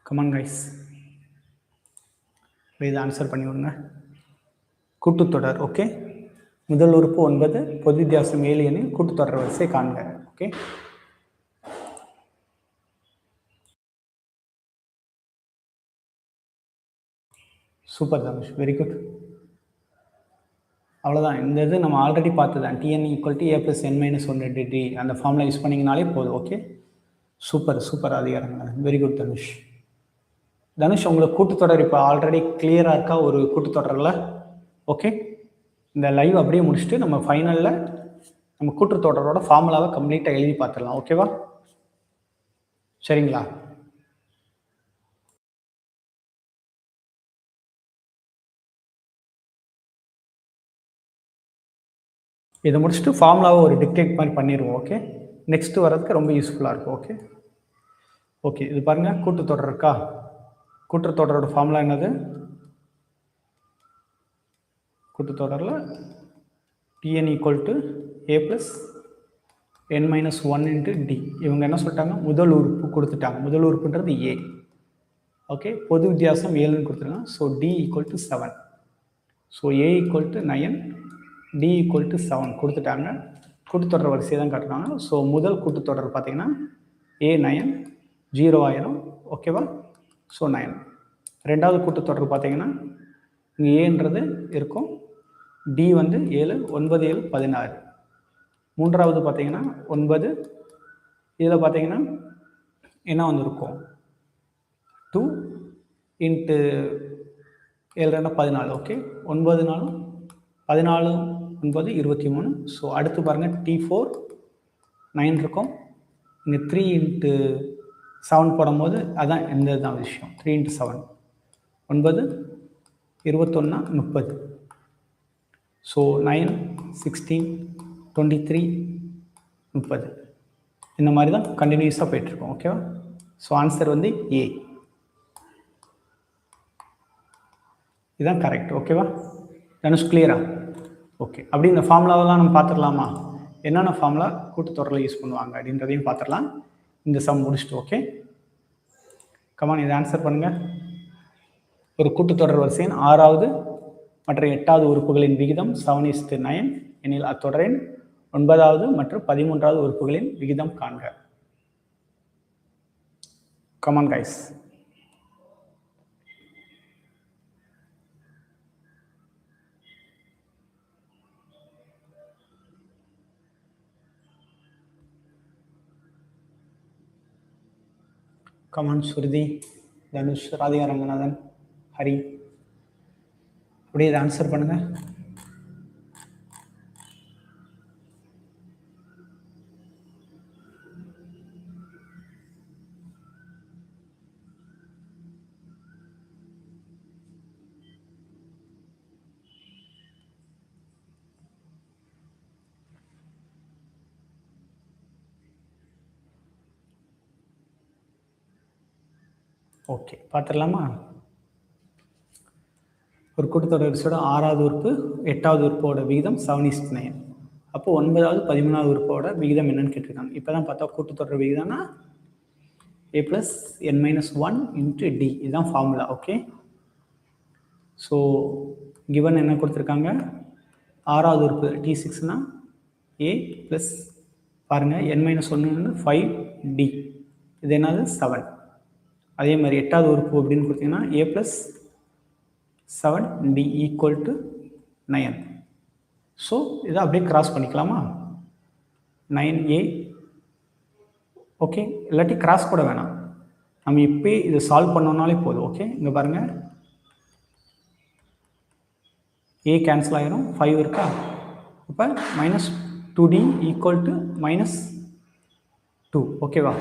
கமான் கைஸ், இதை ஆன்சர் பண்ணி விடுங்க. கூட்டுத்தொடர். ஓகே, முதல் உறுப்பு 9, பொது வித்தியாசம் 7 எனில் கூட்டுத்தொடர் வரிசை காண்க. Okay, super Dhanush, very good. அவ்வளோதான். இந்த இது நம்ம ஆல்ரெடி பார்த்துதான். TN = A + n - 1 D அந்த ஃபார்முலா யூஸ் பண்ணிங்கனாலே போதும். ஓகே, சூப்பர் அதிகாரங்க, வெரி குட் தனுஷ். தனுஷ், உங்களுக்கு கூட்டுத்தொடர் இப்போ ஆல்ரெடி கிளியராக இருக்கா? ஒரு கூட்டுத்தொடரில். ஓகே, இந்த லைவ் அப்படியே முடிச்சுட்டு நம்ம ஃபைனலில் நம்ம கூட்டுத்தொடரோட ஃபார்முலாவை கம்ப்ளீட்டாக எழுதி பார்த்துடலாம். ஓகேவா? சரிங்களா? இதை முடிச்சுட்டு ஃபார்முலாவை ஒரு டிக்டேட் மாதிரி பண்ணிடுவோம். ஓகே, நெக்ஸ்ட் வரதுக்கு ரொம்ப யூஸ்ஃபுல்லாக இருக்கும். ஓகே, இது பாருங்கள், கூட்டுத்தொடர் இருக்கா? கூட்டுத்தொடரோட ஃபார்முலா என்னது? கூட்டுத்தொடரில் TN = A + n - 1 D. இவங்க என்ன சொல்லிட்டாங்க? முதல் உறுப்பு கொடுத்துட்டாங்க. முதல் உறுப்புன்றது A. ஓகே, பொது வித்தியாசம் 7ன்னு கொடுத்துருக்காங்க. So D = 7. So A = 9, D = 7 கொடுத்துட்டாங்க. கூட்டுத்தொடர் வரிசையை தான் காட்டுறாங்க. ஸோ முதல் கூட்டுத்தொடர் பார்த்தீங்கன்னா A9 0 ஆயிரும். ஓகேவா? ஸோ 9. ரெண்டாவது கூட்டுத்தொடர் பார்த்தீங்கன்னா இங்கே ஏன்றது இருக்கும், D வந்து 7, 9 7 16. மூன்றாவது பார்த்தீங்கன்னா 9, இதில் பார்த்தீங்கன்னா என்ன வந்திருக்கும்? 2 × 7 14. ஓகே, 9 4 14 9 23. ஸோ அடுத்து பாருங்கள், T4 9 இருக்கும். இங்கே 3 × 7 போடும்போது அதான் இந்த தான் விஷயம். 3 × 7 9 21 30. ஸோ 9 16 23 30. இந்த மாதிரி தான் கண்டினியூஸாக போயிட்டுருக்கோம். ஓகேவா? ஸோ ஆன்சர் வந்து A. இதுதான் கரெக்ட். ஓகேவா தனுஷ்? கிளியரா? ஓகே, அப்படி இந்த ஃபார்முலாவெல்லாம் நம்ம பார்த்துடலாமா? என்னென்ன ஃபார்முலா கூட்டுத்தொடரில் யூஸ் பண்ணுவாங்க அப்படின்றதையும் பார்த்துடலாம் இந்த சம் முடிச்சுட்டு. ஓகே, கமான், இதை ஆன்சர் பண்ணுங்கள். ஒரு கூட்டுத்தொடர் வரிசையின் 6வது மற்றும் 8வது உறுப்புகளின் விகிதம் 7:9 எனில் அத்தொடரின் 9வது மற்றும் 13வது உறுப்புகளின் விகிதம் காண்க. Come on guys. கமான் சுருதி, தனுஷ், ராதிகா ரங்கநாதன், ஹரி, அப்படியே இதை ஆன்சர் பண்ணுங்க. ஓகே, பார்த்துடலாமா? ஒரு கூட்டுத்தொடர் வரிசையோட 6வது உறுப்பு 8வது உறுப்போட விகிதம் 7:9. அப்போது 9வது 13வது உறுப்போட விகிதம் என்னன்னு கேட்டிருக்காங்க. இப்போ தான் பார்த்தா கூட்டுத்தொடர் விகிதம்னா A + n - 1 × D. இதுதான் ஃபார்முலா. ஓகே, ஸோ கிவன் என்ன கொடுத்துருக்காங்க? 6வது உறுப்பு T6னா A + பாருங்கள் n - 1 5 D. இது என்னது? 7. அதே மாதிரி 8வது உறுப்பு அப்படின்னு கொடுத்தீங்கன்னா A + 7 D = 9. ஸோ இதை அப்படியே கிராஸ் பண்ணிக்கலாமா? 9A. ஓகே, இல்லாட்டி கிராஸ் கூட வேணாம், நம்ம இப்போ இதை சால்வ் பண்ணோம்னாலே போதும். ஓகே, இங்கே பாருங்கள், A கேன்சல் ஆகிரும், 5 இருக்கா? இப்போ -2D = -2. ஓகேவா?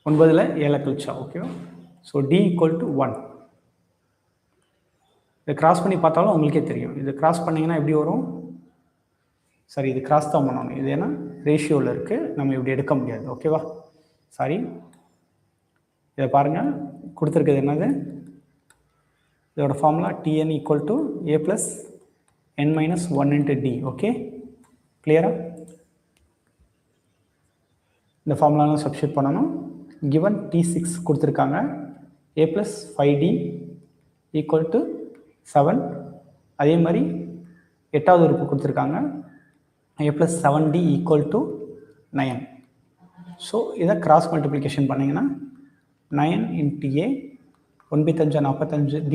9ல் 7 கழிச்சா. ஓகேவா? So D = 1. இதை கிராஸ் பண்ணி பார்த்தாலும் உங்களுக்கே தெரியும். இது கிராஸ் பண்ணிங்கன்னா எப்படி வரும்? சரி, இது கிராஸ் தான் பண்ணணும். இது ஏன்னா ரேஷியோவில் இருக்குது, நம்ம இப்படி எடுக்க முடியாது. ஓகேவா? சாரி, இதை பாருங்கள், கொடுத்துருக்குது என்னது, இதோட formula Tn equal to A + n - 1 × D. Okay, கிளியரா? இந்த ஃபார்முலாலாம் சப்ஸ்டியூட் பண்ணணும். கிவன் T6 கொடுத்துருக்காங்க, A + 5D ஈக்குவல் டு 7. அதே மாதிரி 8வது உறுப்பு கொடுத்துருக்காங்க, A + 7D equal to 9. So இதை கிராஸ் மல்டிப்ளிகேஷன் பண்ணிங்கன்னா 9 × A 1/5 45D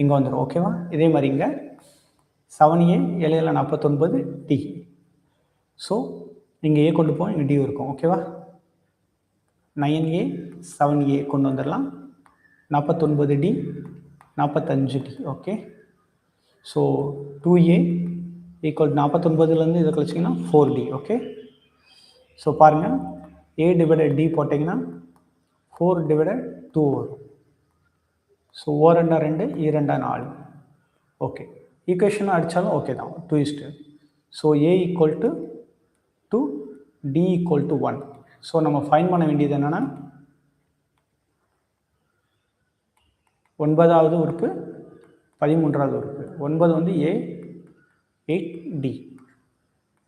இங்கே வந்துடும். ஓகேவா? இதே மாதிரி இங்கே 7A 7 7 49D. ஸோ இங்கே A கொண்டு போவோம், இங்கே D இருக்கும். ஓகேவா? 9A 7A கொண்டு வந்துடலாம், 49D 45D. Okay, so 2A equal 49லேருந்து இதை கழிச்சிங்கன்னா 4D. ஓகே, ஸோ பாருங்கள், A / D போட்டிங்கன்னா 4/2 வரும். So O 2 2, E 2 4. ஓகே, ஈக்குவேஷனாக அடித்தாலும் ஓகே தான், 2:2. So A equal to 2, D equal to 1. So நம்ம ஃபைன் பண்ண வேண்டியது என்னென்னா 9வது உறுப்பு 13வது உறுப்பு. 9 வந்து A 8D,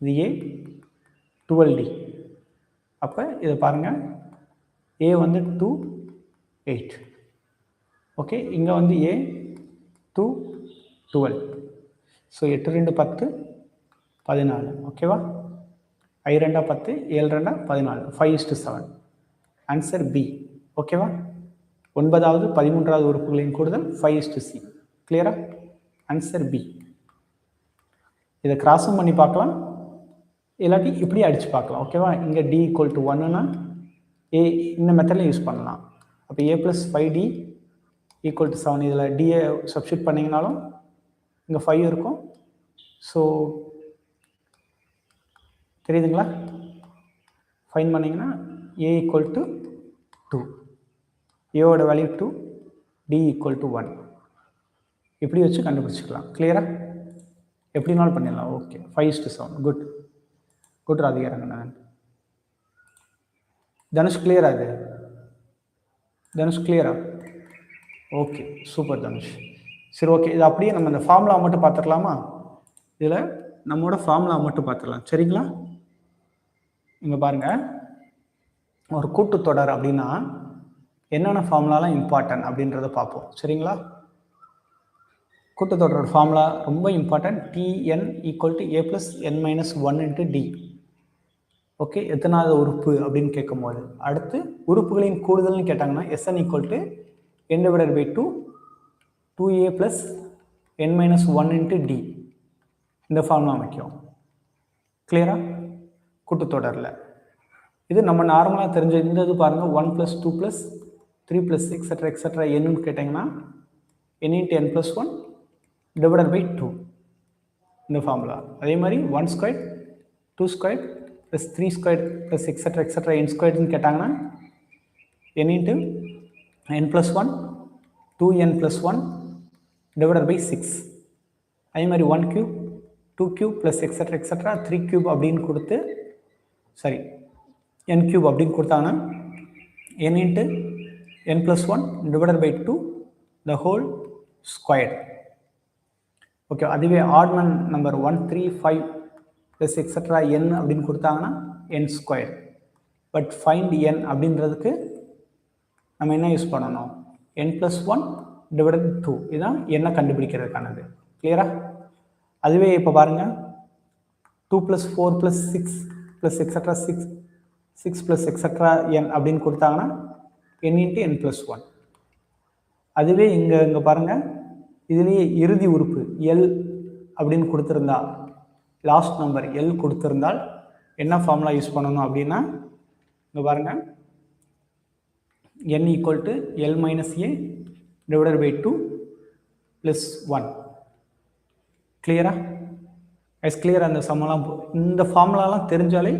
இது A 12D. அப்போ இதை பாருங்கள், A வந்து 2 8. ஓகே, இங்கே வந்து A 2 12. ஸோ 8 2 10 14. ஓகேவா? I 2 10, 7 2 14, 5:7. Answer B. ஓகேவா? 9வது 13வது உறுப்புகளின் கூடுதல் 5:C. கிளியரா? Answer B. இதை கிராஸும் பண்ணி பார்க்கலாம், இல்லாட்டி இப்படி அடித்து பார்க்கலாம். ஓகேவா? இங்கே D ஈக்குவல் டு 1ன்னா A இந்த மெத்தடில் யூஸ் பண்ணலாம். அப்போ A + 5D ஈக்குவல் டு 7. இதில் Dயை சப்ஸ்டியூட் பண்ணிங்கனாலும் இங்கே 5 இருக்கும். ஸோ தெரியுதுங்களா? ஃபைன் பண்ணிங்கன்னா A ஈக்குவல் டு 2, ஏவோட வேல்யூ 2, D ஈக்குவல் டு 1. இப்படி வச்சு கண்டுபிடிச்சிக்கலாம். கிளியரா? எப்படினாலும் பண்ணிடலாம். Okay, 5:7. Good good Radhika Ranganathan. Dhanush கிளியரா? இது தனுஷ் கிளியரா? Okay, super Dhanush. சரி, ஓகே, இது அப்படியே நம்ம இந்த ஃபார்முலா மட்டும் பார்த்துக்கலாமா? இதில் நம்மளோட ஃபார்முலா மட்டும் பார்த்துக்கலாம். சரிங்களா? இங்கே பாருங்கள், ஒரு கூட்டுத்தொடர் அப்படின்னா என்னென்ன ஃபார்முலாலாம் இம்பார்ட்டன்ட் அப்படின்றத பார்ப்போம். சரிங்களா? கூட்டுத்தொடரோட ஃபார்முலா ரொம்ப important. Tn equal to A + n - 1 × D. Okay, எத்தனாவது உறுப்பு அப்படின்னு கேட்கும்போது, அடுத்து உறுப்புகளின் கூடுதல்னு கேட்டாங்கன்னா Sn equal to n/2 2A + n - 1 × D. இந்த ஃபார்முலா முக்கியம். கிளியரா? கூட்டுத்தொடரில் இது நம்ம நார்மலாக தெரிஞ்ச இந்த இது பாருங்கள், 1 + 2 + 3 + எக்ஸெட்ரா என்னன்னு கேட்டிங்கன்னா n × n + 1 / 2 இந்த ஃபார்முலா. அதே மாதிரி 1² 2² + 3² + எக்ஸெட்ரா n² கேட்டாங்கன்னா n × n + 1 2n + 1 / 6. அதே மாதிரி 1³ 2³ + எக்ஸெட்ரா 3³ அப்படின்னு கொடுத்து, சரி n³ அப்படின்னு கொடுத்தாங்கன்னா n × n + 1 / 2 the whole squared. Okay, அதுவே ஆட் நம்பர் 1 3 5 + எக்ஸெட்ரா n அப்படின்னு கொடுத்தாங்கன்னா n². பட் ஃபைண்ட் n அப்படின்றதுக்கு நம்ம என்ன யூஸ் பண்ணணும்? n + 1 / 2. இதுதான் என்ன கண்டுபிடிக்கிறதுக்கானது. கிளியரா? அதுவே இப்போ பாருங்கள், 2 + 4 + 6 + எக்ஸெட்ரா 6 + எக்ஸெட்ரா n அப்படின்னு கொடுத்தாங்கன்னா n × n + 1. அதுவே இங்கே பாருங்கள், இதுலேயே இறுதி உறுப்பு L அப்படின்னு கொடுத்துருந்தா, லாஸ்ட் நம்பர் L கொடுத்துருந்தால் என்ன ஃபார்முலா யூஸ் பண்ணணும் அப்படின்னா, இங்கே பாருங்கள், n equal to L - A / 2 + 1. கிளியரா? Yes clear. அந்த சம்மெல்லாம் இந்த ஃபார்முலாலாம் தெரிஞ்சாலே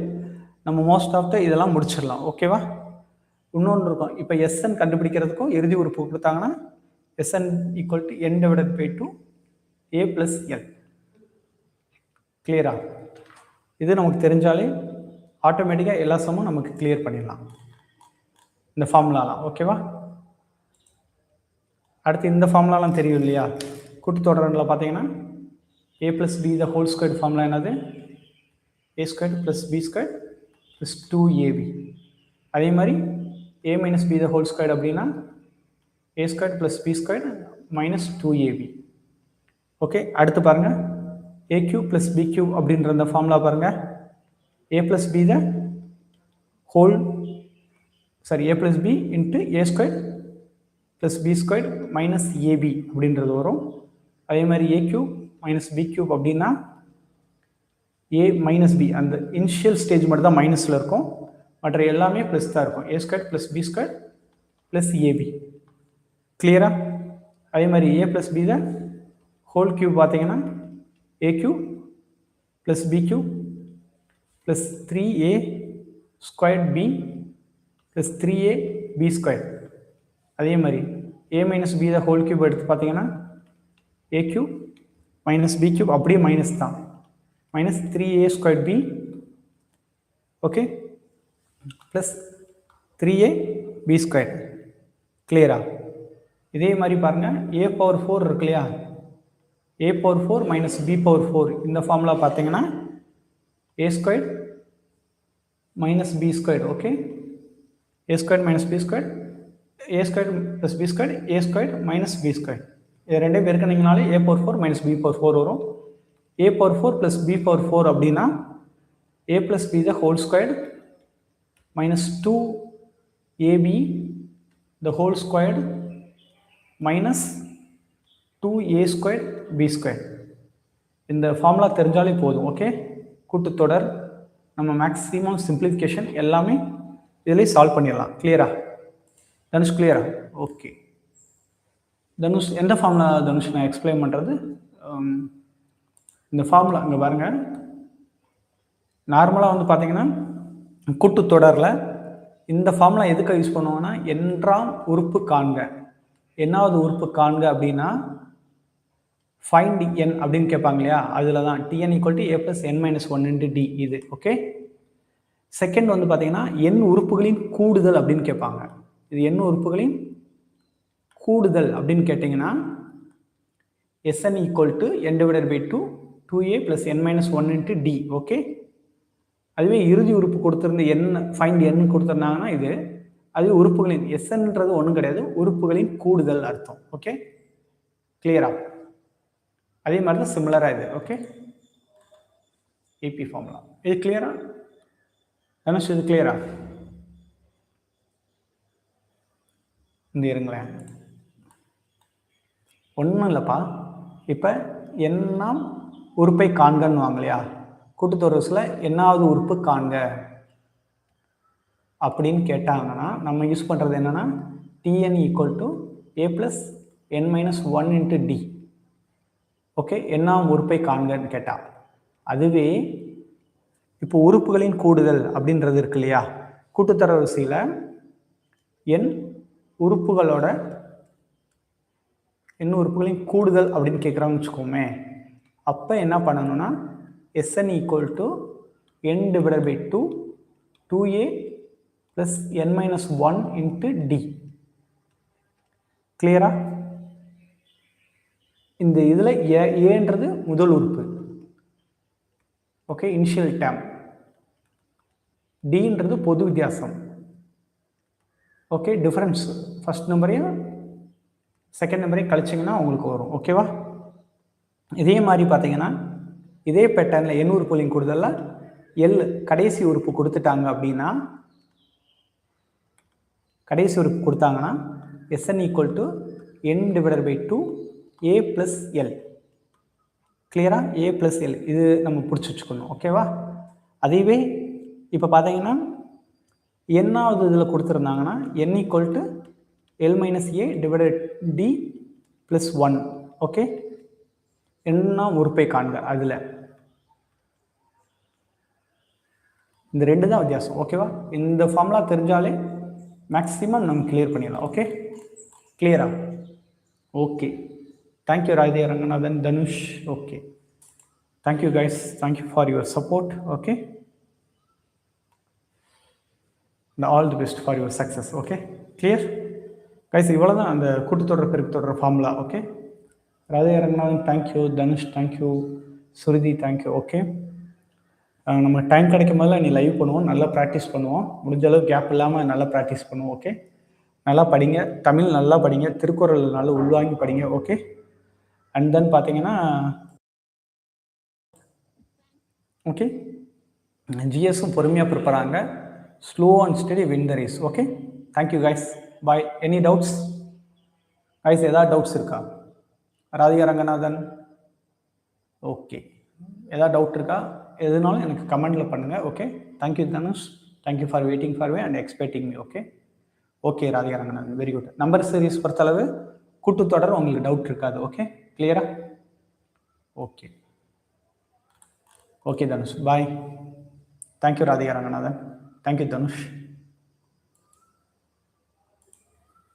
நம்ம மோஸ்ட் ஆஃப் த இதெல்லாம் முடிச்சிடலாம். ஓகேவா? இன்னொன்று இருக்கும், இப்போ Sn கண்டுபிடிக்கிறதுக்கும் இறுதி உறுப்பு கொடுத்தாங்கன்னா Sn equal to n / 2 A + L. கிளியரா? இது நமக்கு தெரிஞ்சாலே ஆட்டோமேட்டிக்காக எல்லா சம்மும் நமக்கு கிளியர் பண்ணிடலாம் இந்த ஃபார்முலாலாம். ஓகேவா? அடுத்து இந்த ஃபார்முலாலாம் தெரியும் இல்லையா? கூட்டுத்தொடரில் பார்த்தீங்கன்னா a + b the whole squared formula என்னது? a squared + b squared + 2ab. அதே மாதிரி a - b the whole squared அப்படின்னா a squared + b squared - 2ab. Okay, அடுத்து பாருங்க aq + bq அப்படின்ற அந்த ஃபார்முலா பாருங்க. a + b the whole a + b into a squared + b squared - ab அப்படின்றது வரும். அதே மாதிரி aq - b cube அப்படின்னா a - b அந்த இனிஷியல் ஸ்டேஜ் மட்டும் தான் மைனஸில் இருக்கும், மற்ற எல்லாமே ப்ளஸ் தான் இருக்கும். a squared + b squared + ab. கிளியரா? அதே மாதிரி a + b the whole cube பார்த்தீங்கன்னா aq + b cube + 3a squared b + 3ab squared. அதே மாதிரி a - b the whole cube எடுத்து பார்த்தீங்கன்னா aq - b cube அப்படியே மைனஸ் தான், -3a squared b, okay, plus 3ab squared. கிளியரா? இதே மாதிரி பாருங்க a⁴ இருக்கு இல்லையா? a⁴ - b⁴ இந்த ஃபார்முலா பார்த்தீங்கன்னா a squared - b squared. Okay, a squared - b squared, a squared + b squared, a squared - b squared. இது ரெண்டே பெருக்கினீங்கனாலே a⁴ - b⁴ வரும். a⁴ + b⁴ அப்படின்னா a + b the whole squared - 2ab the whole squared - 2a squared b squared. இந்த ஃபார்முலா தெரிஞ்சாலே போதும். ஓகே, கூட்டுத்தொடர் நம்ம மேக்ஸிமம் சிம்பிளிஃபிகேஷன் எல்லாமே இதில் சால்வ் பண்ணிடலாம். கிளியரா தனுஷ்? கிளியரா? ஓகே தனுஷ், எந்த ஃபார்முலா தனுஷ் நான் எக்ஸ்பிளைன் பண்ணுறது? இந்த ஃபார்முலா இங்கே பாருங்கள். நார்மலாக வந்து பார்த்தீங்கன்னா கூட்டுத்தொடரில் இந்த ஃபார்முலா எதுக்கு யூஸ் பண்ணுவோம்னா, என்றாம் உறுப்பு காண்க, என்னாவது உறுப்பு காண்க அப்படின்னா ஃபைண்ட் n அப்படின்னு கேட்பாங்க இல்லையா? அதில் தான் tn = a + n - 1 × d இது. ஓகே, செகண்ட் வந்து பார்த்தீங்கன்னா n உறுப்புகளின் கூடுதல் அப்படின்னு கேட்பாங்க. இது n உறுப்புகளின் கூடுதல் அப்படின்னு கேட்டிங்கன்னா Sn = n/2 2a + n - 1 × d. Okay, அதுவே இறுதி உறுப்பு கொடுத்துருந்து ஃபைண்ட் n கொடுத்துருந்தாங்கன்னா இது, அதுவே உறுப்புகளின் Snன்றது ஒன்றும் கிடையாது, உறுப்புகளின் கூடுதல் அர்த்தம். ஓகே, கிளியரா? அதே மாதிரி தான் சிமிலராக இது. ஓகே, AP ஃபார்முலா இது கிளியரா தனுஷ்? இது கிளியரா? இந்த இருங்களேன், ஒன்றும் இல்லைப்பா. இப்போ என்னாம் உறுப்பை காண்கன்னு வாங்க இல்லையா? கூட்டுத்தொடர்ஸில் என்னாவது உறுப்பு காண்க அப்படின்னு கேட்டாங்கன்னா நம்ம யூஸ் பண்ணுறது என்னென்னா tn = a + n - 1 × d. Okay, என்னாம் உறுப்பை காண்கன்னு கேட்டால். அதுவே இப்போ உறுப்புகளின் கூடுதல் அப்படின்றது இருக்கு இல்லையா? கூட்டுத்தொடர் வரிசையில் n உறுப்புகளின் கூடுதல் அப்படின்னு கேட்குறாங்கன்னு வச்சுக்கோமே, அப்போ என்ன பண்ணணும்னா Sn = n/2 2a + n - 1 × d. கிளியரா? இந்த இதில் ஏன்றது முதல் உறுப்பு, ஓகே, இனிஷியல் டேர்ம். டின்றது பொது வித்தியாசம். ஓகே, டிஃபரன்ஸ் ஃபர்ஸ்ட் நம்பரையும் செகண்ட் நம்பரையும் கழிச்சிங்கன்னா உங்களுக்கு வரும். ஓகேவா? இதே மாதிரி பார்த்தீங்கன்னா இதே பேட்டர்னில் n உறுப்புகளின் கூடுதலில் எல் கடைசி உறுப்பு கொடுத்துட்டாங்க அப்படின்னா, கடைசி உறுப்பு கொடுத்தாங்கன்னா Sn = n/2 a + l. கிளியரா? a + l இது நம்ம பிடிச்சி வச்சுக்கணும். ஓகேவா? அதுவே இப்போ பார்த்தீங்கன்னா என்னாவது இதில் கொடுத்துருந்தாங்கன்னா n = l - a / d + 1. Okay, என்ன உறுப்பை காண்க, அதில் இந்த ரெண்டு தான் வித்தியாசம். ஓகேவா? இந்த ஃபார்முலா தெரிஞ்சாலே மேக்ஸிமம் நம்ம கிளியர் பண்ணிடலாம். ஓகே, கிளியரா? ஓகே, தேங்க்யூ ராஜ்தே Ranganathan, Dhanush. Okay, thank you guys, thank you for your support. Okay. All the best for your success. Okay, clear guys? இவ்வளோ தான் அந்த கூட்டுத்தொடர் பெருக்கு தொடர் formula. Okay, Radhe Ranganathan thank you, Dhanush thank you, Shruti thank you. Okay, நம்ம டைம் கிடைக்கும் போதில் நீ லைவ் பண்ணுவோம், நல்லா ப்ராக்டிஸ் பண்ணுவோம், முடிஞ்ச அளவு கேப் இல்லாமல் நல்லா ப்ராக்டிஸ் பண்ணுவோம். ஓகே, நல்லா படிங்க, தமிழ் நல்லா படிங்க, திருக்குறள் நல்லா உள்வாங்கி படிங்க. ஓகே, அண்ட் தென் பார்த்தீங்கன்னா ஓகே ஜிஎஸும் பொறுமையாக ப்ரிப்பேர் ஆங்க. Slow and steady win the race. Okay, thank you guys, bye. Any doubts guys? ஏதாவது டவுட்ஸ் இருக்கா? ராதிகா ரங்கநாதன் ஓகே, ஏதாவது டவுட் இருக்கா? எதுனாலும் எனக்கு கமெண்டில் பண்ணுங்கள். Okay, thank you Dhanush, thank you for waiting for way and expecting me. Okay okay Radhika Ranganathan, very good. Number series பொறுத்தளவு கூட்டுத்தொடர் உங்களுக்கு டவுட் இருக்காது. ஓகே, கிளியரா? Okay okay Dhanush, bye. Thank you Radhika Ranganathan, thank you Dhanush.